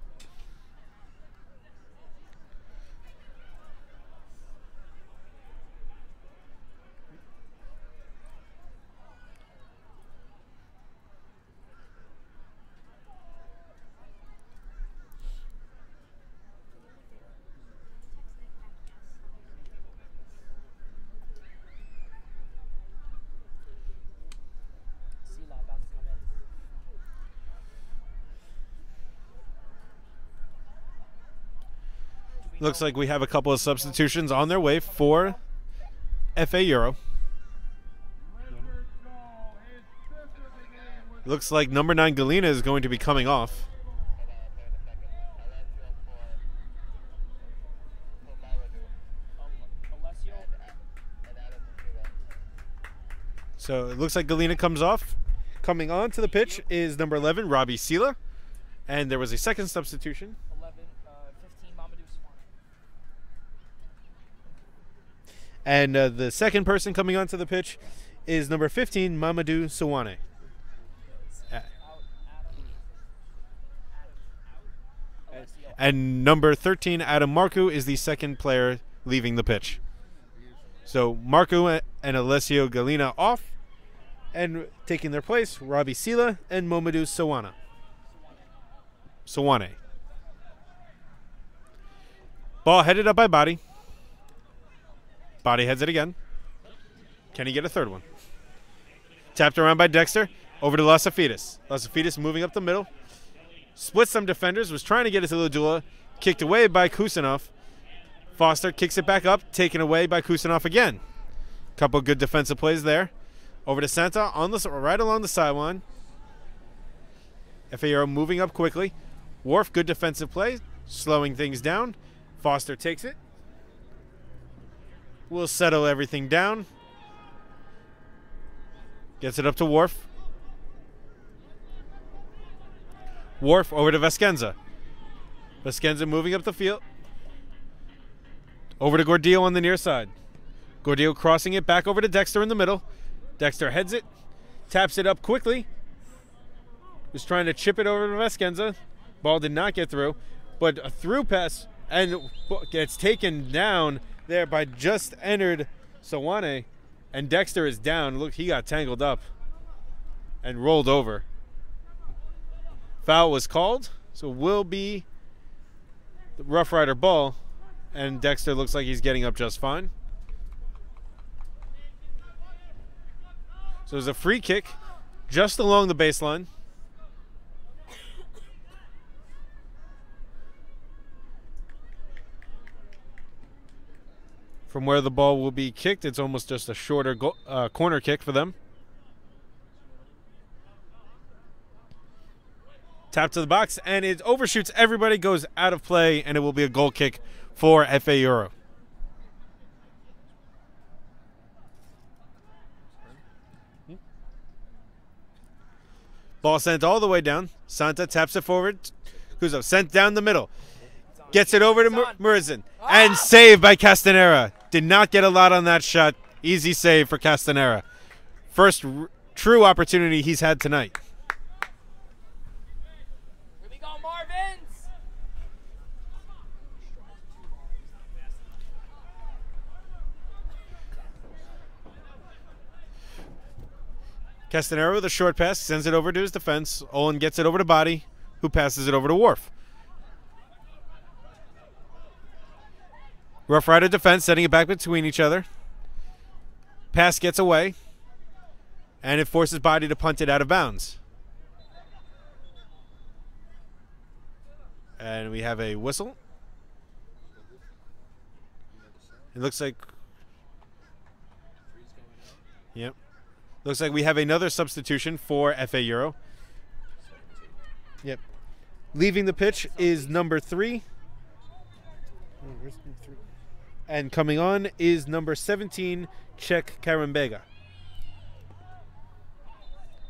Looks like we have a couple of substitutions on their way for F.A. Euro. Looks like number 9 Galena is going to be coming off. So it looks like Galena comes off. Coming on to the pitch is number 11, Robbie Sela. And there was a second substitution. 15, Mamadou Swan. And the second person coming onto the pitch is number 15, Mamadou Sawane. And number 13, Adam Marcu, is the second player leaving the pitch. So Marcu and Alessio Galena off. And taking their place, Robbie Sela and Mamadou Sawane. Ball headed up by Body. Body heads it again. Can he get a third one? Tapped around by Dexter. Over to Lasafidis. Lasafidis moving up the middle. Splits some defenders. Was trying to get it to Ladula. Kicked away by Kusanov. Foster kicks it back up. Taken away by Kusanov again. Couple good defensive plays there. Over to Santa on the right along the sideline. F.A. Euro moving up quickly. Worf, good defensive play. Slowing things down. Foster takes it. We'll settle everything down. Gets it up to Worf. Worf over to Vescenza. Vescenza moving up the field. Over to Gordillo on the near side. Gordillo crossing it back over to Dexter in the middle. Dexter heads it. Taps it up quickly. Was trying to chip it over to Vescenza. Ball did not get through. But a through pass and gets taken down there by just entered Sawane. And Dexter is down. Look, he got tangled up and rolled over. Foul was called, so will be the Rough Rider ball. And Dexter looks like he's getting up just fine. So there's a free kick just along the baseline. From where the ball will be kicked, it's almost just a shorter corner kick for them. Tap to the box, and it overshoots everybody, goes out of play, and it will be a goal kick for F.A. Euro. Ball sent all the way down. Santa taps it forward. Kuzo sent down the middle. Gets it over to Murizin. And saved by Castanera. Did not get a lot on that shot. Easy save for Castanera. First true opportunity he's had tonight. Here we go, Marvins. Castanera with a short pass, sends it over to his defense. Olin gets it over to Body, who passes it over to Worf. Rough Rider defense, setting it back between each other. Pass gets away, and it forces Body to punt it out of bounds. And we have a whistle. It looks like... Yep. Looks like we have another substitution for FA Euro. Yep. Leaving the pitch is number 3. And coming on is number 17, Czech Karambega.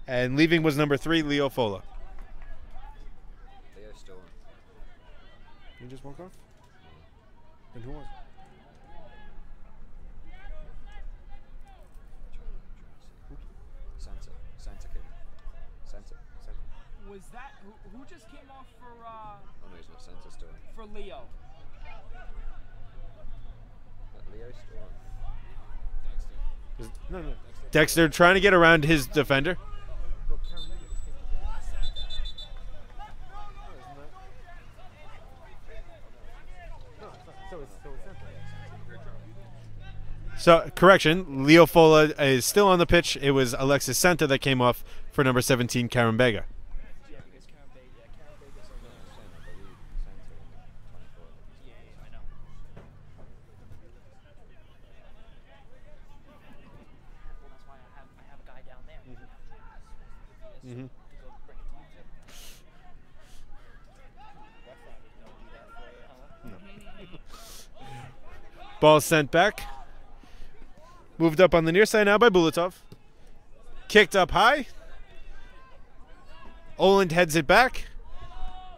And leaving was number 3, Leo Fola. Leo's still on. You just walk off? And who was it? Santa kid. Santa. Was that who just came off for Oh no, he's not. Santa's still on. for Leo? But Leo's still on. No. Dexter trying to get around his defender. So, correction, Leo Fola is still on the pitch. It was Alexis Santa that came off for number 17, Karambega. Yeah, because Karambega's on the. Yeah, I know. Well, that's why I have a guy down there. Mm-hmm. To go bring it to you. Don't do that for you, huh? Ball sent back. Moved up on the near side now by Bulatov. Kicked up high. Oland heads it back.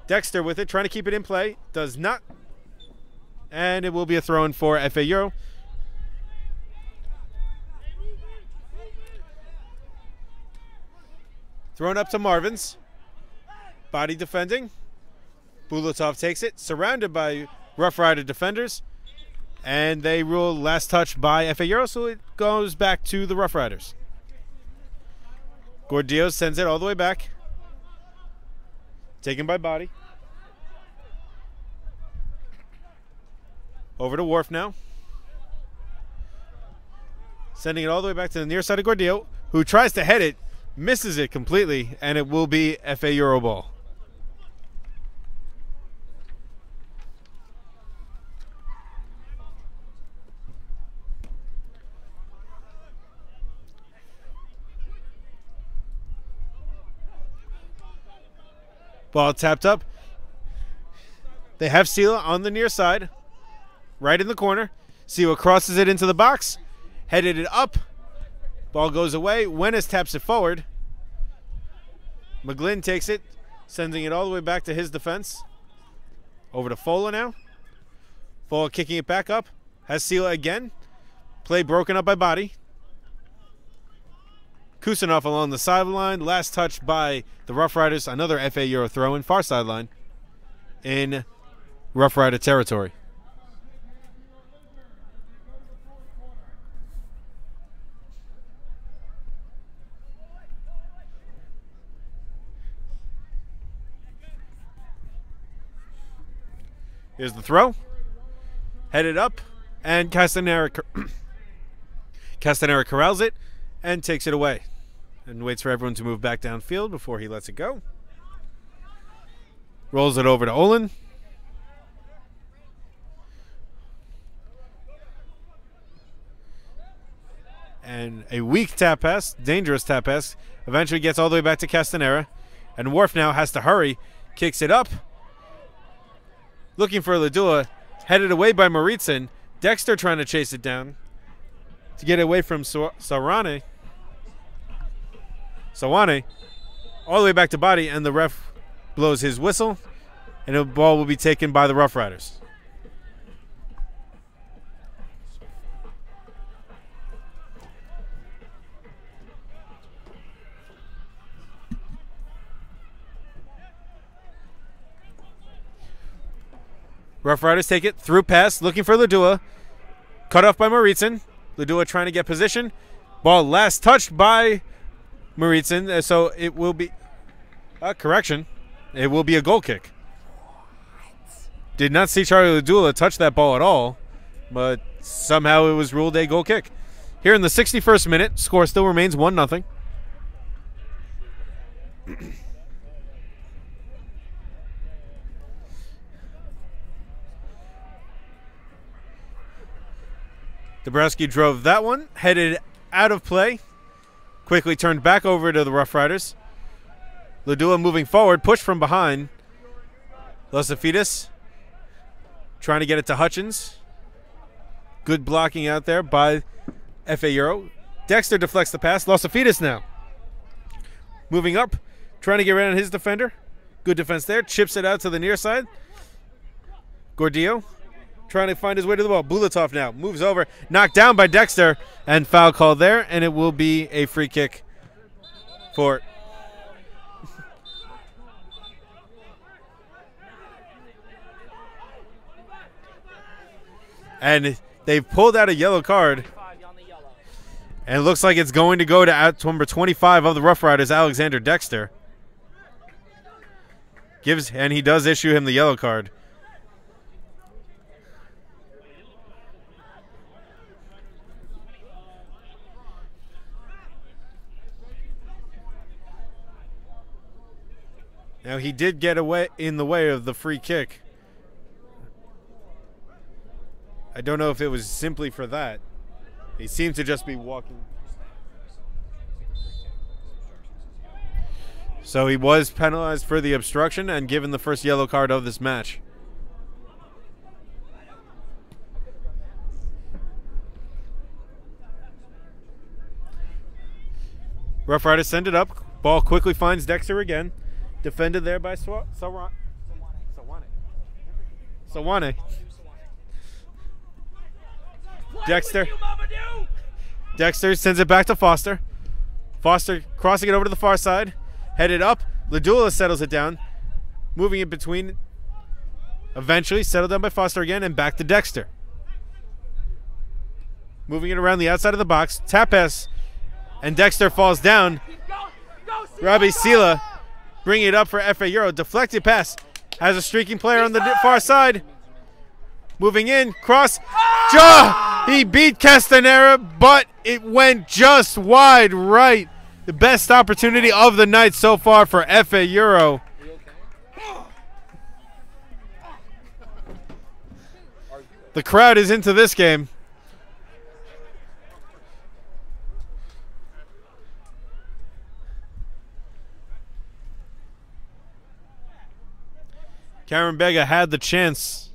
Dexter with it, trying to keep it in play. Does not. And it will be a throw-in for FA Euro. Thrown up to Marvins. Body defending. Bulatov takes it. Surrounded by Rough Rider defenders. And they rule last touch by FA Euro, so it goes back to the Rough Riders. Gordillo sends it all the way back. Taken by Body. Over to Worf now. Sending it all the way back to the near side of Gordillo, who tries to head it, misses it completely, and it will be FA Euro ball. Ball tapped up. They have Sela on the near side, right in the corner. Sela crosses it into the box, headed it up. Ball goes away. Wenis taps it forward. McGlynn takes it, sending it all the way back to his defense. Over to Fola now. Fola kicking it back up. Has Sela again. Play broken up by Body. Kusanov along the sideline. Last touch by the Rough Riders. Another FA Euro throw-in, far sideline in Rough Rider territory. Here's the throw. Headed up, and Castanera corrals it and takes it away and waits for everyone to move back downfield before he lets it go. Rolls it over to Olin. And a weak tap pass, dangerous tap pass, eventually gets all the way back to Castanera. And Worf now has to hurry, kicks it up. Looking for Ladula, headed away by Maritson. Dexter trying to chase it down to get away from Sawane. all the way back to body, and the ref blows his whistle, and the ball will be taken by the Rough Riders. Rough Riders take it through pass, looking for Ladua. Cut off by Maritson. Ladua trying to get position. Ball last touched by Maritson, so it will be a correction. It will be a goal kick. Did not see Charlie Ladula touch that ball at all, but somehow it was ruled a goal kick. Here in the 61st minute, score still remains 1-0. Dabrowski drove that one, headed out of play, quickly turned back over to the Rough Riders. Ladua moving forward, pushed from behind. Losafidis trying to get it to Hutchins. Good blocking out there by F.A. Euro. Dexter deflects the pass. Losafidis now moving up, trying to get around his defender. Good defense there. Chips it out to the near side. Gordillo trying to find his way to the ball. Bulatov now moves over, knocked down by Dexter, and foul called there, and it will be a free kick for and they've pulled out a yellow card, and it looks like it's going to go to number 25 of the Rough Riders, Alexander Dexter. And he does issue him the yellow card. Now, he did get away in the way of the free kick. I don't know if it was simply for that. He seemed to just be walking. So he was penalized for the obstruction and given the first yellow card of this match. Rough Riders send it up. Ball quickly finds Dexter again. Defended there by Sawane. Dexter sends it back to Foster. Foster crossing it over to the far side. Headed up. Ladula settles it down. Moving in between. Eventually settled down by Foster again and back to Dexter. Moving it around the outside of the box. Tap pass. And Dexter falls down. Robbie Sela bringing it up for F.A. Euro. Deflected pass. Has a streaking player on the far side. Moving in. Cross. He beat Castanera, but it went just wide right. The best opportunity of the night so far for F.A. Euro. The crowd is into this game. Karen Bega had the chance,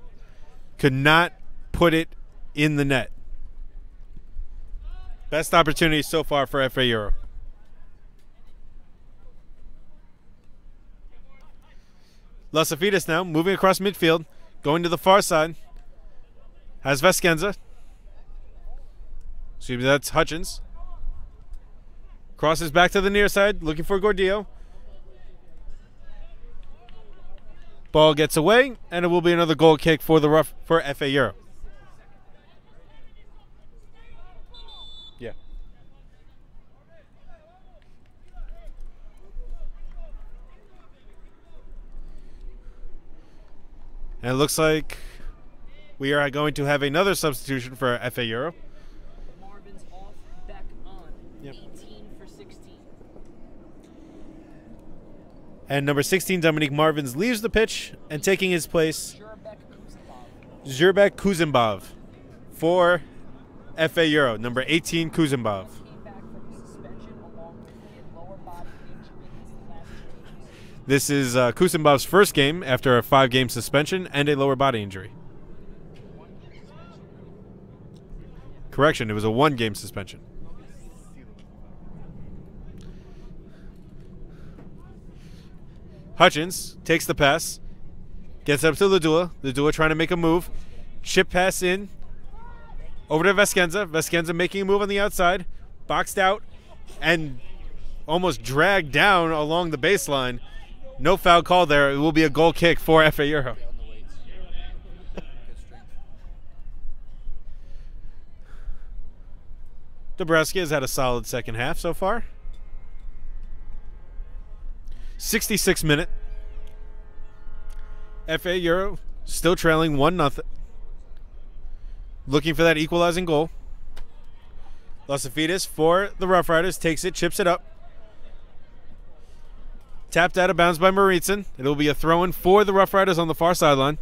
could not put it in the net. Best opportunity so far for F.A. Euro. Lasafidis now moving across midfield, going to the far side. Has Veskenza. Excuse me, that's Hutchins. Crosses back to the near side, looking for Gordillo. Ball gets away, and it will be another goal kick for for F.A. Euro. Yeah. And it looks like we are going to have another substitution for F.A. Euro. Marvin's off, back on. Yep. 18 for 16. And number 16, Dominique Marvins, leaves the pitch, and taking his place, Zhurbek Kuzimbov for F.A. Euro, number 18, Kuzimbov. This is Kuzimbov's first game after a 5-game suspension and a lower body injury. Correction, it was a 1-game suspension. Hutchins takes the pass. Gets up to Ladua. Ladua trying to make a move. Chip pass in. Over to Veskenza. Veskenza making a move on the outside. Boxed out. And almost dragged down along the baseline. No foul call there. It will be a goal kick for FA Euro. Dabrowski has had a solid second half so far. 66 minute. FA Euro still trailing 1-0. Looking for that equalizing goal. Lasafidis for the Rough Riders. Takes it, chips it up. Tapped out of bounds by Maritson. It'll be a throw-in for the Rough Riders on the far sideline.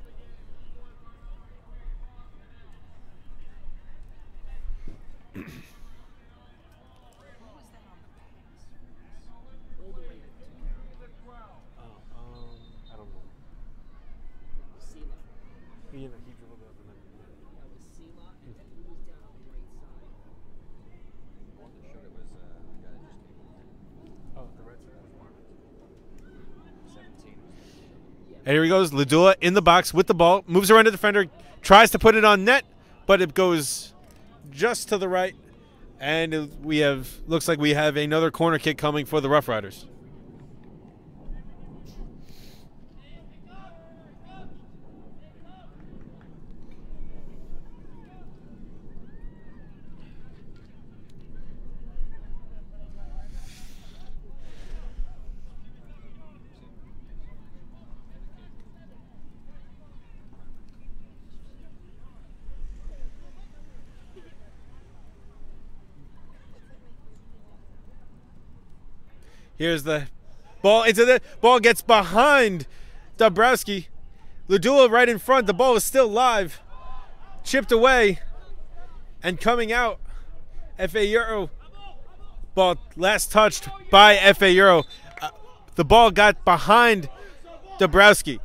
And here he goes, Ladua in the box with the ball, moves around the defender, tries to put it on net, but it goes just to the right. And looks like we have another corner kick coming for the Rough Riders. Here's the ball into the ball, gets behind Dabrowski. Ladua right in front. The ball is still live. Chipped away and coming out. FA Euro. Ball last touched by FA Euro. The ball got behind Dabrowski.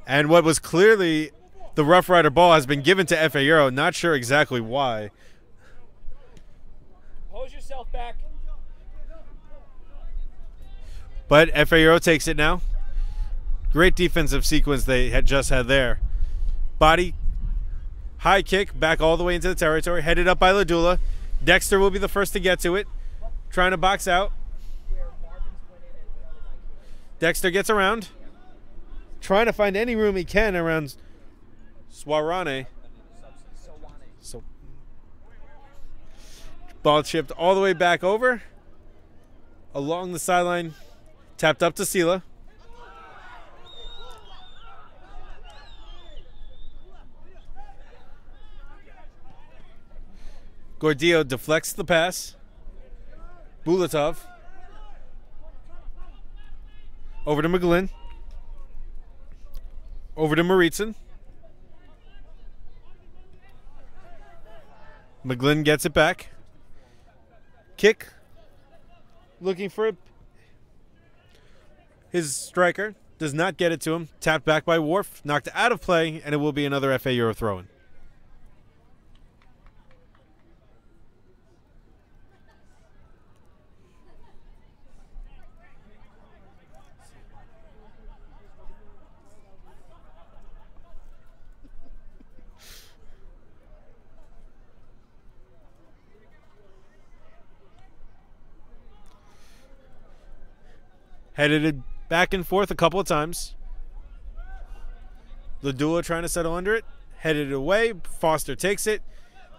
And what was clearly the Rough Rider ball has been given to FA Euro. Not sure exactly why. Pose yourself back. But FA Euro takes it now. Great defensive sequence they had just had there. Body, high kick, back all the way into the territory. Headed up by Ladula. Dexter will be the first to get to it. Trying to box out. Dexter gets around. Trying to find any room he can around Swarane. So ball chipped all the way back over. Along the sideline. Tapped up to Sila. Gordillo deflects the pass. Bulatov. Over to McGlynn. Over to Maritson. McGlynn gets it back. Kick. Looking for his striker. Does not get it to him. Tapped back by Worf. Knocked out of play, and it will be another FA Euro throw-in. Headed it back and forth a couple of times. Ladua trying to settle under it. Headed it away. Foster takes it.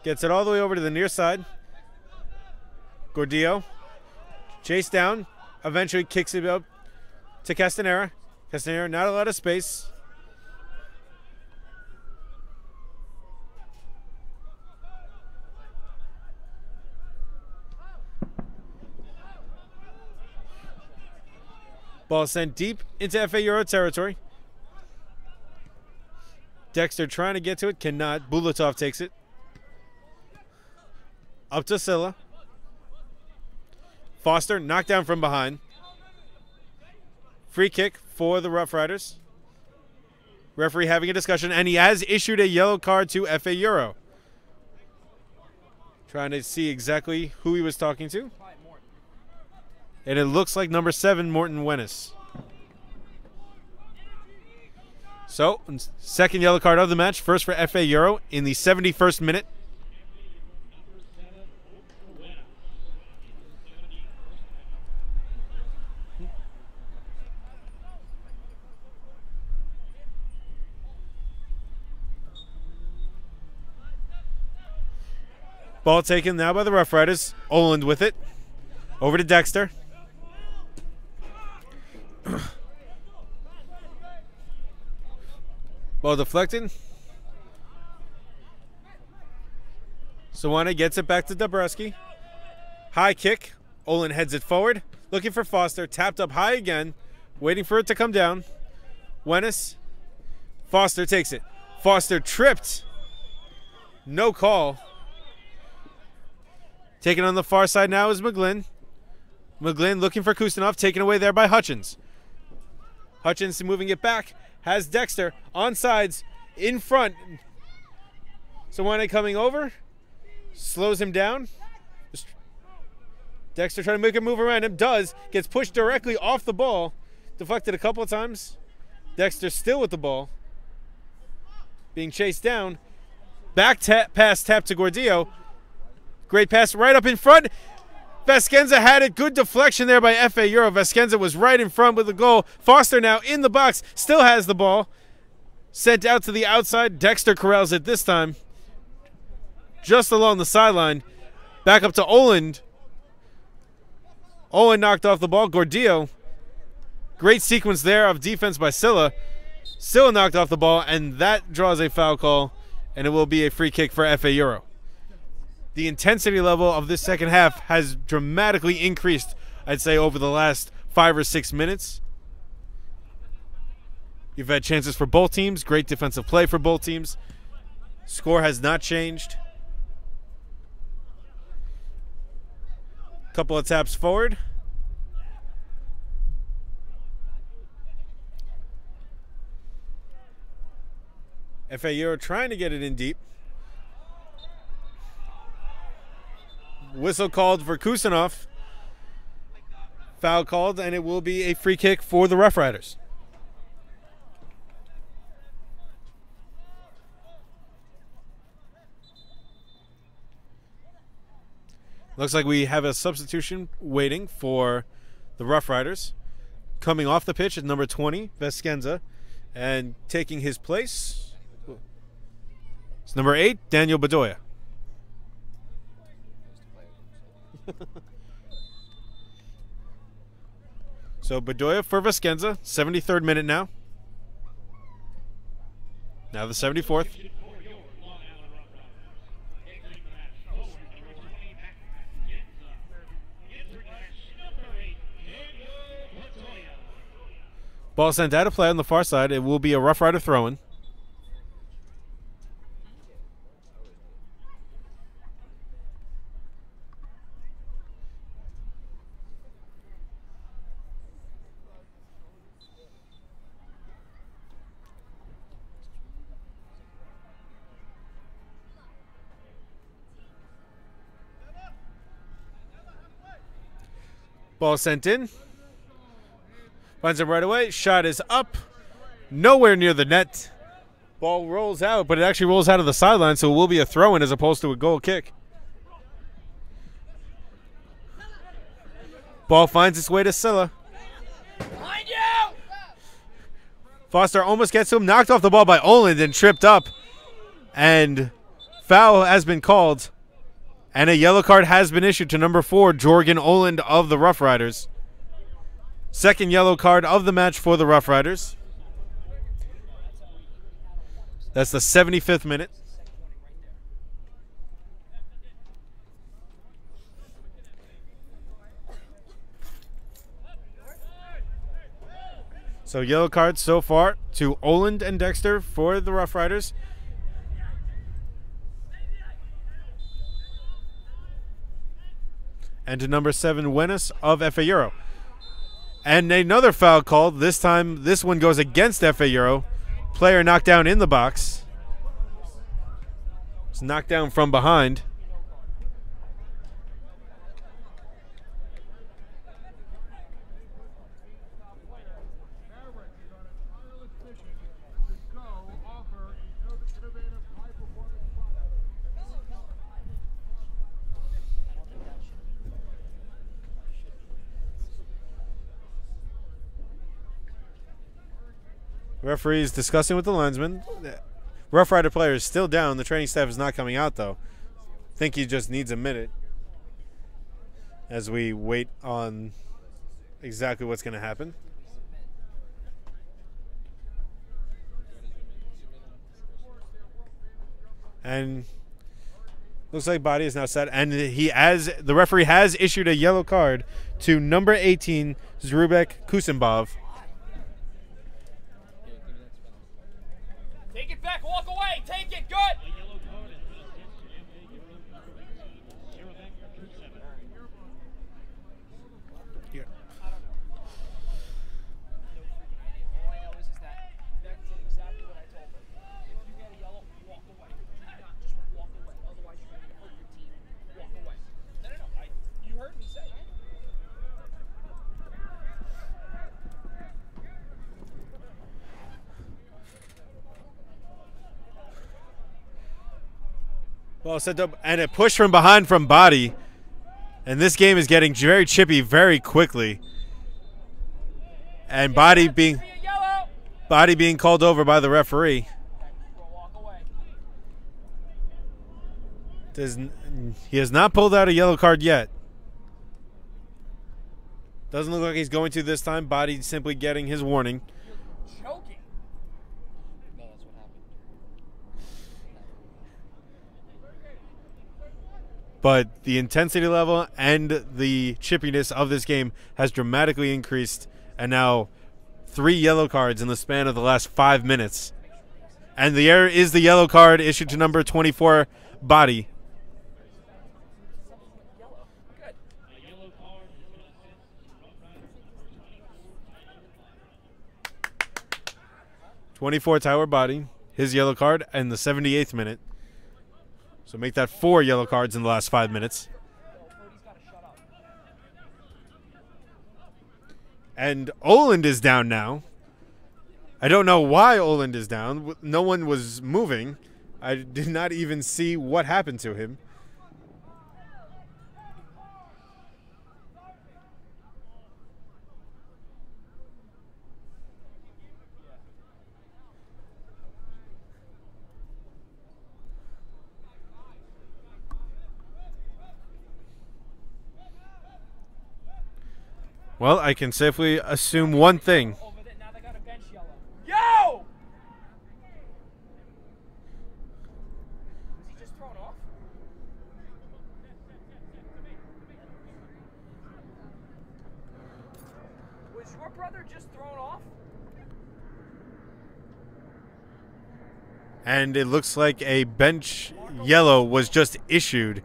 Gets it all the way over to the near side. Gordillo. Chase down. Eventually kicks it up to Castanera. Castanera not a lot of space. Ball sent deep into FA Euro territory. Dexter trying to get to it, cannot. Bulatov takes it. Up to Silla. Foster knocked down from behind. Free kick for the Rough Riders. Referee having a discussion, and he has issued a yellow card to FA Euro. Trying to see exactly who he was talking to. And it looks like number 7, Morton Wennis. So, second yellow card of the match. First for FA Euro in the 71st minute. Ball taken now by the Rough Riders. Oland with it. Over to Dexter. Ball deflected. Sawana gets it back to Dabrowski. High kick. Olin heads it forward. Looking for Foster. Tapped up high again. Waiting for it to come down. Wennis. Foster takes it. Foster tripped. No call. Taken on the far side now is McGlynn. McGlynn looking for Kustanov. Taken away there by Hutchins. Hutchins moving it back. Has Dexter on sides in front. Sawana coming over. Slows him down. Dexter trying to make a move around him. Does. Gets pushed directly off the ball. Deflected a couple of times. Dexter still with the ball. Being chased down. Back pass tap to Gordillo. Great pass right up in front. Vescenza had it. Good deflection there by FA Euro. Vescenza was right in front with the goal. Foster now in the box. Still has the ball. Sent out to the outside. Dexter corrals it this time. Just along the sideline. Back up to Oland. Oland knocked off the ball. Gordillo. Great sequence there of defense by Silla. Silla knocked off the ball, and that draws a foul call, and it will be a free kick for FA Euro. The intensity level of this second half has dramatically increased, I'd say, over the last 5 or 6 minutes. You've had chances for both teams. Great defensive play for both teams. Score has not changed. Couple of taps forward. FA Euro trying to get it in deep. Whistle called for Kusanov. Foul called, and it will be a free kick for the Rough Riders. Looks like we have a substitution waiting for the Rough Riders. Coming off the pitch at number 20, Vescenza, and taking his place, it's number 8, Daniel Bedoya. So Bedoya for Vescenza, 73rd minute now. Now the 74th. Ball sent out of play on the far side. It will be a Rough Rider throw-in. Ball sent in. Finds him right away. Shot is up. Nowhere near the net. Ball rolls out, but it actually rolls out of the sideline, so it will be a throw-in as opposed to a goal kick. Ball finds its way to Silla. Behind you! Foster almost gets to him. Knocked off the ball by Oland and tripped up. And foul has been called. And a yellow card has been issued to number 4, Jorgen Oland of the Rough Riders. Second yellow card of the match for the Rough Riders. That's the 75th minute. So yellow cards so far to Oland and Dexter for the Rough Riders. And to number 7, Wennis of FA Euro. And another foul called. This time, this one goes against FA Euro. Player knocked down in the box. It's knocked down from behind. Referee is discussing with the linesman. Rough Rider player is still down. The training staff is not coming out, though. Think he just needs a minute as we wait on exactly what's going to happen. And looks like body is now set, and the referee has issued a yellow card to number 18, Zrubek Kusenbov. Take it back, walk away, take it, good! Here. All I know is that Beck did exactly what I told him. If you get a yellow, walk away. Do not just walk away. Otherwise, you're going to hurt your team. Walk away. No. You heard me say it. Well set up, and a push from behind from Body. And this game is getting very chippy very quickly. And Body being called over by the referee. Walk away. He has not pulled out a yellow card yet. Doesn't look like he's going to this time. Body simply getting his warning. You're joking. No, that's what happened. But the intensity level and the chippiness of this game has dramatically increased, and now 3 yellow cards in the span of the last 5 minutes. And there is the yellow card issued to number 24, Body. Good. 24 Tower Body, his yellow card, and the 78th minute. So make that 4 yellow cards in the last 5 minutes. And Oland is down now. I don't know why Oland is down. No one was moving. I did not even see what happened to him. Well, I can safely assume one thing. Over there, now they got a bench yellow. Yo! Was he just thrown off? Was your brother just thrown off? And it looks like a bench yellow was just issued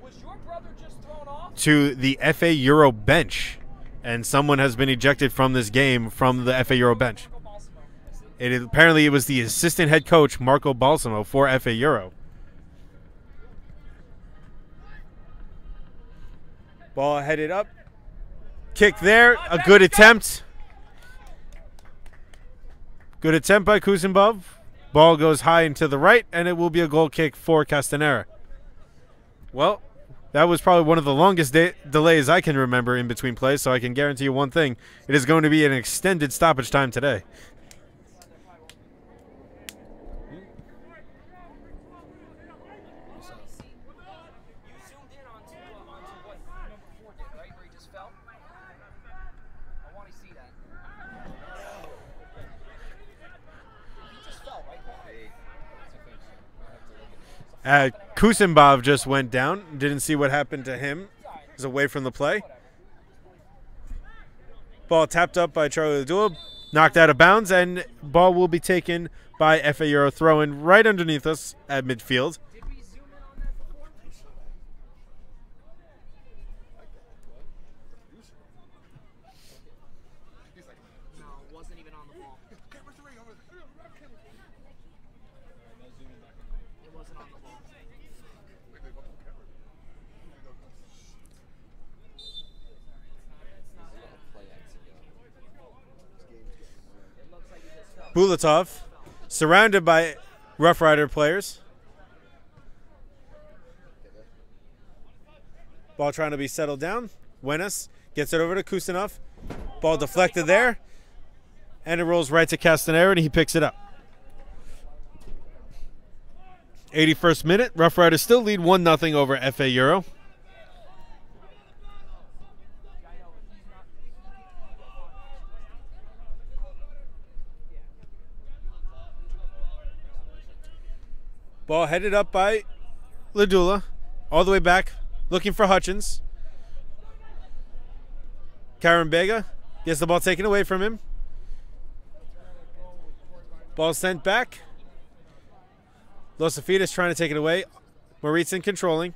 Was your brother just thrown off? to the FA Euro bench. And someone has been ejected from this game from the FA Euro bench. Apparently it was the assistant head coach, Marco Balsamo, for FA Euro. Ball headed up. Kick there. A good attempt. Good attempt by Kusenbov. Ball goes high and to the right, and it will be a goal kick for Castanera. Well, that was probably one of the longest delays I can remember in between plays, so I can guarantee you one thing. It is going to be an extended stoppage time today. You zoomed in onto what number 4 did, right? Where he just fell? I want to see that. He just fell, right? Kusenbov just went down. Didn't see what happened to him. He's away from the play. Ball tapped up by Charlie Ladula. Knocked out of bounds, and ball will be taken by FA Euro throw-in right underneath us at midfield. Did we zoom in on that before? No, it wasn't even on the ball. It wasn't on the ball. Bulatov, surrounded by Rough Rider players. Ball trying to be settled down. Wenas gets it over to Kusanov. Ball deflected there. And it rolls right to Castanera, and he picks it up. 81st minute. Rough Riders still lead 1-0 over FA Euro. Ball headed up by Ladula. All the way back, looking for Hutchins. Karen Bega gets the ball taken away from him. Ball sent back. Losafidas trying to take it away. Maritson controlling.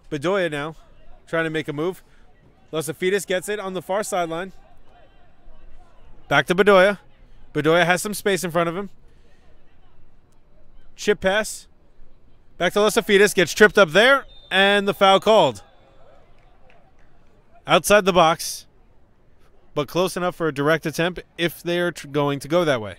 Bedoya now trying to make a move. Losafidas gets it on the far sideline. Back to Bedoya. Bedoya has some space in front of him. Chip pass. Back to Losafidas. Gets tripped up there. And the foul called. Outside the box. But close enough for a direct attempt if they are going to go that way.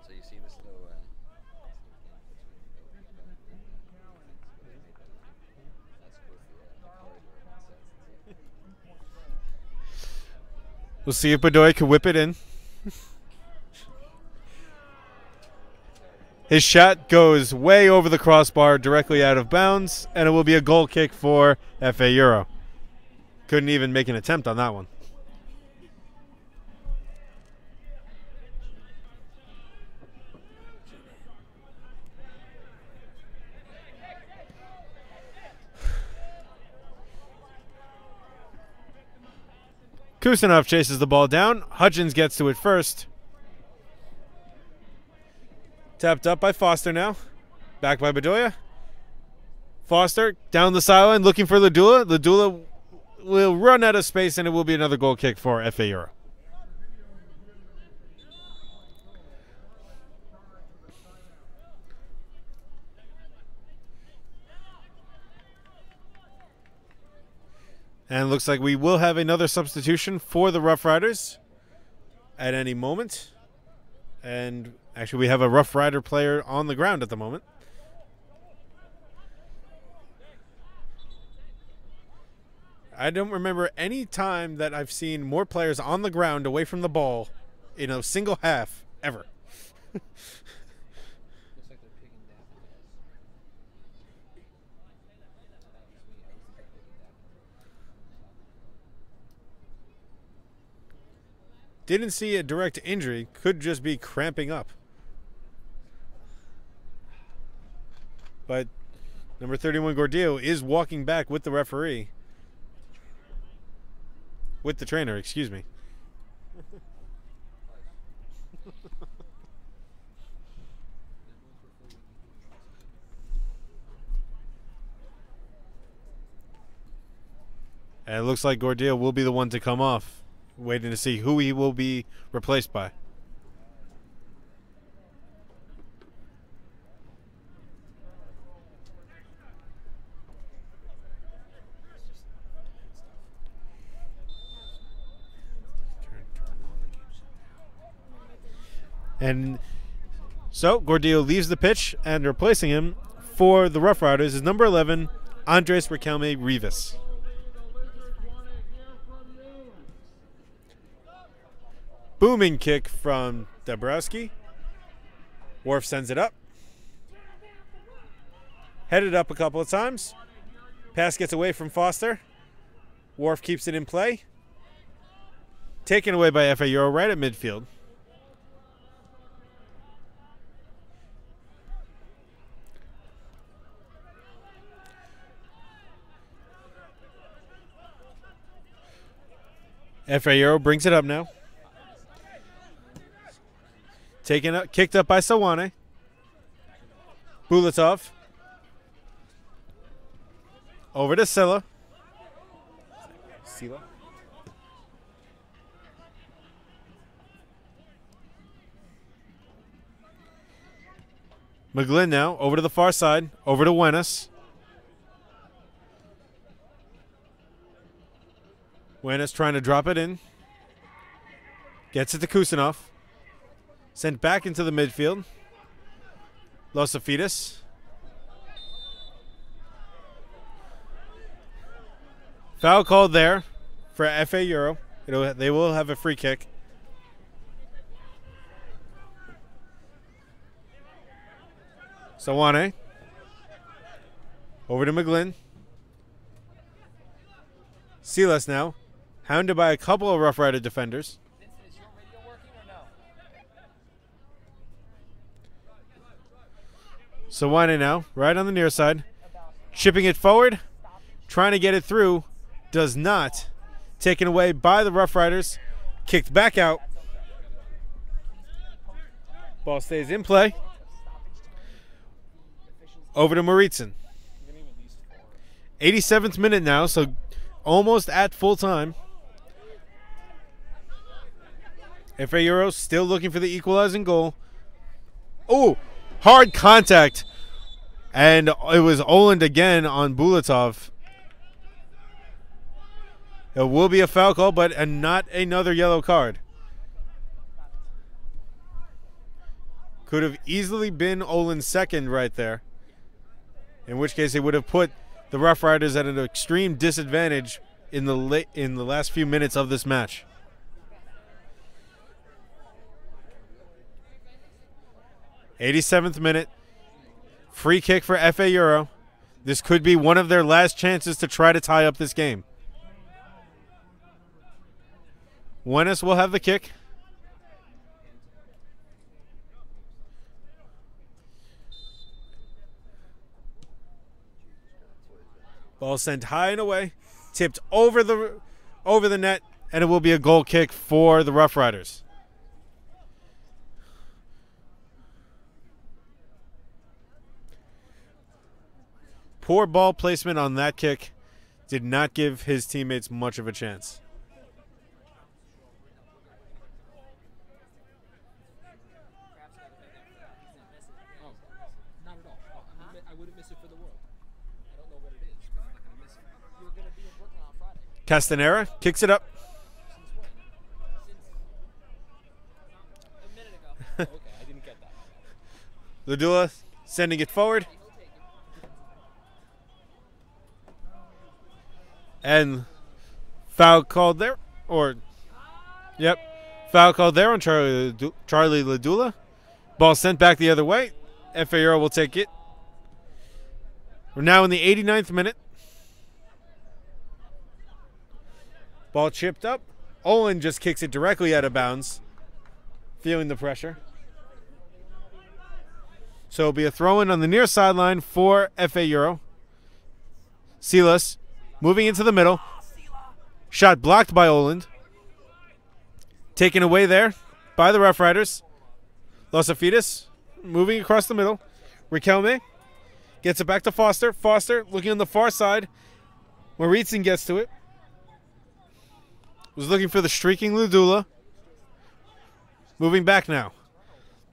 So you see this little We'll see if Bedoya can whip it in. His shot goes way over the crossbar, directly out of bounds, and it will be a goal kick for FA Euro. Couldn't even make an attempt on that one. Kusanov chases the ball down. Hutchins gets to it first. Tapped up by Foster now. Back by Bedoya. Foster down the sideline looking for Ladula. Ladula will run out of space, and it will be another goal kick for FA Euro. And it looks like we will have another substitution for the Rough Riders at any moment. And actually, we have a Rough Rider player on the ground at the moment. I don't remember any time that I've seen more players on the ground away from the ball in a single half ever. looks like they're picking down. Didn't see a direct injury. Could just be cramping up. But number 31 Gordillo is walking back with the referee. With the trainer, excuse me. And it looks like Gordillo will be the one to come off. Waiting to see who he will be replaced by. And so Gordillo leaves the pitch, and replacing him for the Rough Riders is number 11, Andres Riquelme Rivas. Booming kick from Dabrowski. Worf sends it up. Headed up a couple of times. Pass gets away from Foster. Worf keeps it in play. Taken away by FA Euro right at midfield. FA Euro brings it up now. Taken up, kicked up by Sawane. Bulatov. Over to Silla. McGlynn now, over to the far side, over to Wenas. Buenas trying to drop it in. Gets it to Kusanov. Sent back into the midfield. Losafidis. Foul called there for FA Euro. They will have a free kick. Sawane. Over to McGlynn. Silas now. Hounded by a couple of Rough Rider defenders. Vincent, is your radio working or no? Sawane now, right on the near side. Chipping it forward. Trying to get it through. Does not. Taken away by the Rough Riders. Kicked back out. Ball stays in play. Over to Maritson. 87th minute now, so almost at full time. FA Euro still looking for the equalizing goal. Oh, hard contact. And it was Oland again on Bulatov. It will be a foul call, but not another yellow card. Could have easily been Oland's second right there. In which case, it would have put the Rough Riders at an extreme disadvantage in the last few minutes of this match. '87th minute. Free kick for FA Euro. This could be one of their last chances to try to tie up this game. Buenas will have the kick. Ball sent high and away, tipped over the net, and it will be a goal kick for the Rough Riders. Poor ball placement on that kick did not give his teammates much of a chance. Not at all. I wouldn't miss it for the world. I don't know what it is, but I'm not going to miss it. You're going to be in Brooklyn on Friday. Castanera kicks it up. Since when? Since a minute ago. Okay, I didn't get that. Ladula sending it forward. And foul called there. Foul called there on Charlie Ladula. Ball sent back the other way. FA Euro will take it. We're now in the 89th minute. Ball chipped up. Olin just kicks it directly out of bounds. Feeling the pressure. So it'll be a throw-in on the near sideline for FA Euro. Silas moving into the middle. Shot blocked by Oland. Taken away there by the Rough Riders. Losafidis moving across the middle. Riquelme gets it back to Foster. Foster looking on the far side. Maritson gets to it. Was looking for the streaking Ludula. Moving back now.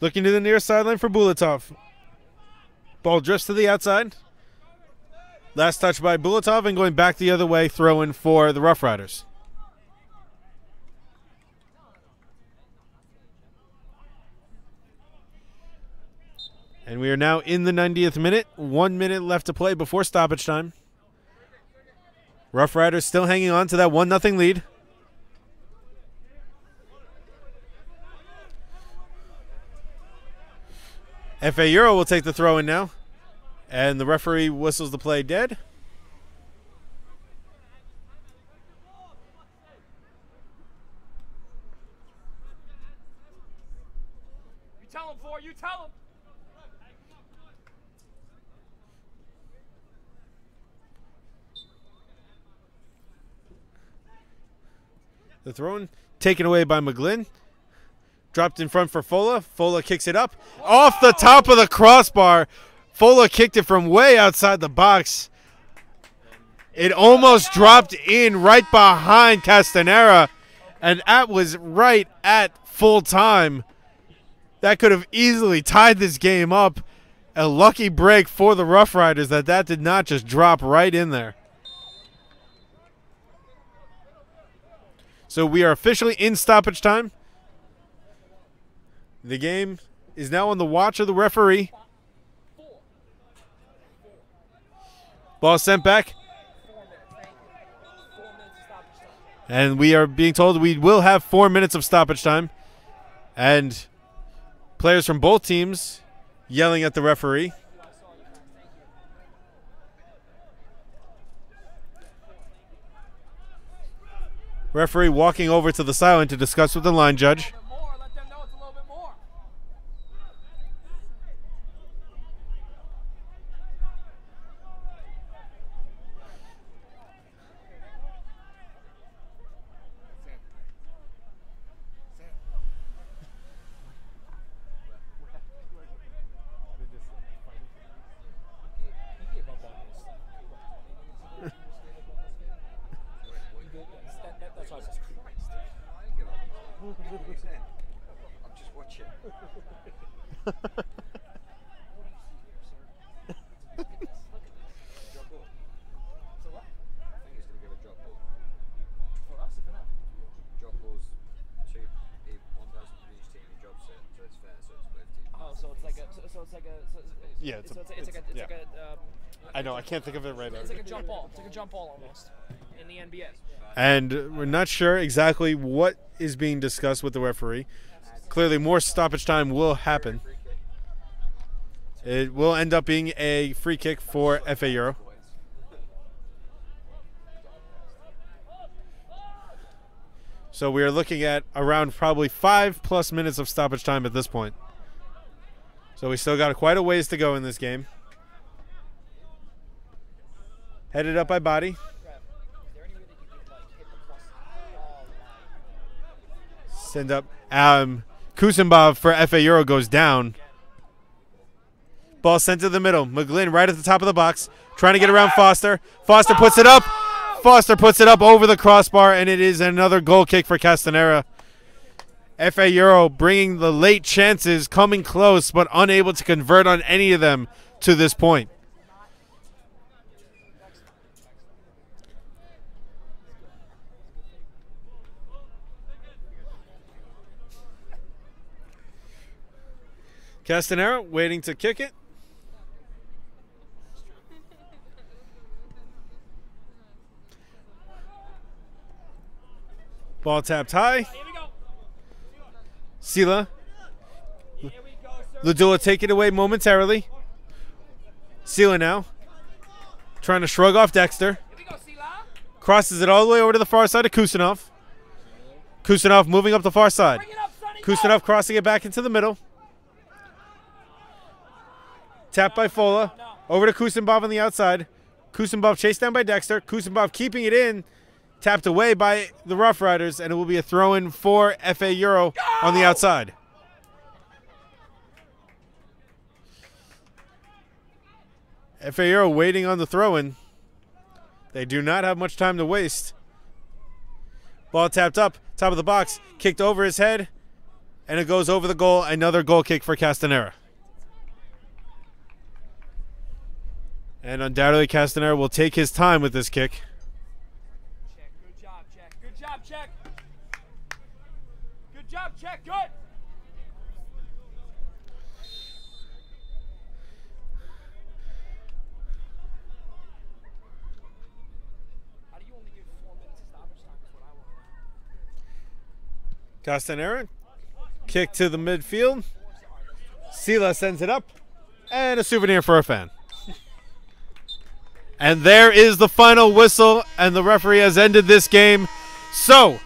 Looking to the near sideline for Bulatov. Ball drifts to the outside. Last touch by Bulatov and going back the other way, throw-in for the Rough Riders. And we are now in the 90th minute. 1 minute left to play before stoppage time. Rough Riders still hanging on to that 1-0 lead. FA Euro will take the throw-in now. And the referee whistles the play dead. You tell him, Four. You tell him. The throw-in taken away by McGlynn. Dropped in front for Fola. Fola kicks it up. Off the top of the crossbar. Fola kicked it from way outside the box. It almost dropped in right behind Castanera. And that was right at full time. That could have easily tied this game up. A lucky break for the Rough Riders that did not just drop right in there. So we are officially in stoppage time. The game is now on the watch of the referee. Ball sent back. 4 minutes. Thank you. 4 minutes of stoppage time. And we are being told we will have 4 minutes of stoppage time. And players from both teams yelling at the referee. Referee walking over to the sideline to discuss with the line judge. A little bit more. Let them know it's a little bit more. He gave up on this. That's why I was just Christ. I ain't give up. What are you saying? I'm just watching. Drop ball. So what? I think he's going to give a drop ball. For us, if not. Drop balls, one person from each team, he drops it, so it's fair, so it's both teams. Oh, so it's like a. So it's like a. So Yeah, It's like a. I know, I can't think of it right now. It's like a jump ball. It's like a jump ball almost in the NBA. And we're not sure exactly what is being discussed with the referee. Clearly, more stoppage time will happen. It will end up being a free kick for FA Euro. So we are looking at around probably 5+ minutes of stoppage time at this point. So we still got quite a ways to go in this game. Headed up by Body. Is there any way that you could like hit the plus? Oh, Send up. Kusenbov for FA Euro goes down. Ball sent to the middle. McGlynn right at the top of the box. Trying to get around Foster. Foster puts it up. Foster puts it up over the crossbar, and it is another goal kick for Castanera. FA Euro bringing the late chances, coming close, but unable to convert on any of them to this point. Castanera waiting to kick it. Ball tapped high. here we go. Sila. Here we go, sir. Ladula take it away momentarily. Sila now. Trying to shrug off Dexter. Here we go, Sila. Crosses it all the way over to the far side of Kusanov. Kusanov moving up the far side. Bring it up, Sonny. Kusanov crossing it back into the middle. Tapped by Fola. Over to Kusanbov on the outside. Kusanbov chased down by Dexter. Kusanbov keeping it in. Tapped away by the Rough Riders, and it will be a throw-in for FA Euro on the outside. FA Euro waiting on the throw-in. They do not have much time to waste. Ball tapped up, top of the box, kicked over his head, and it goes over the goal. Another goal kick for Castanera. And undoubtedly Castanera will take his time with this kick. Check. Good job, check. Good job, check. Good job, check. Good. How do you only give 4 minutes of stoppage time is what I want to know. Castanera, kick to the midfield. Sila sends it up, and a souvenir for a fan. And there is the final whistle, and the referee has ended this game. So,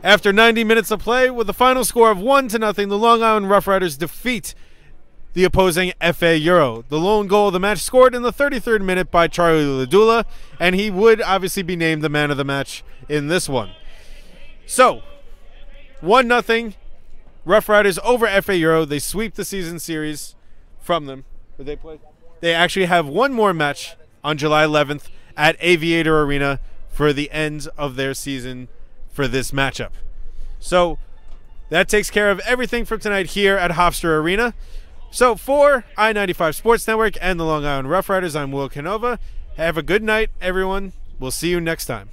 after 90 minutes of play, with a final score of 1-0, the Long Island Rough Riders defeat the opposing FA Euro. The lone goal of the match scored in the 33rd minute by Charlie Ladula, and he would obviously be named the man of the match in this one. So, 1-0, Rough Riders over FA Euro. They sweep the season series from them. But they actually have one more match on July 11th at Aviator Arena for the end of their season for this matchup. So that takes care of everything from tonight here at Hofstra Arena. So for I-95 Sports Network and the Long Island Rough Riders, I'm Will Canova. Have a good night, everyone. We'll see you next time.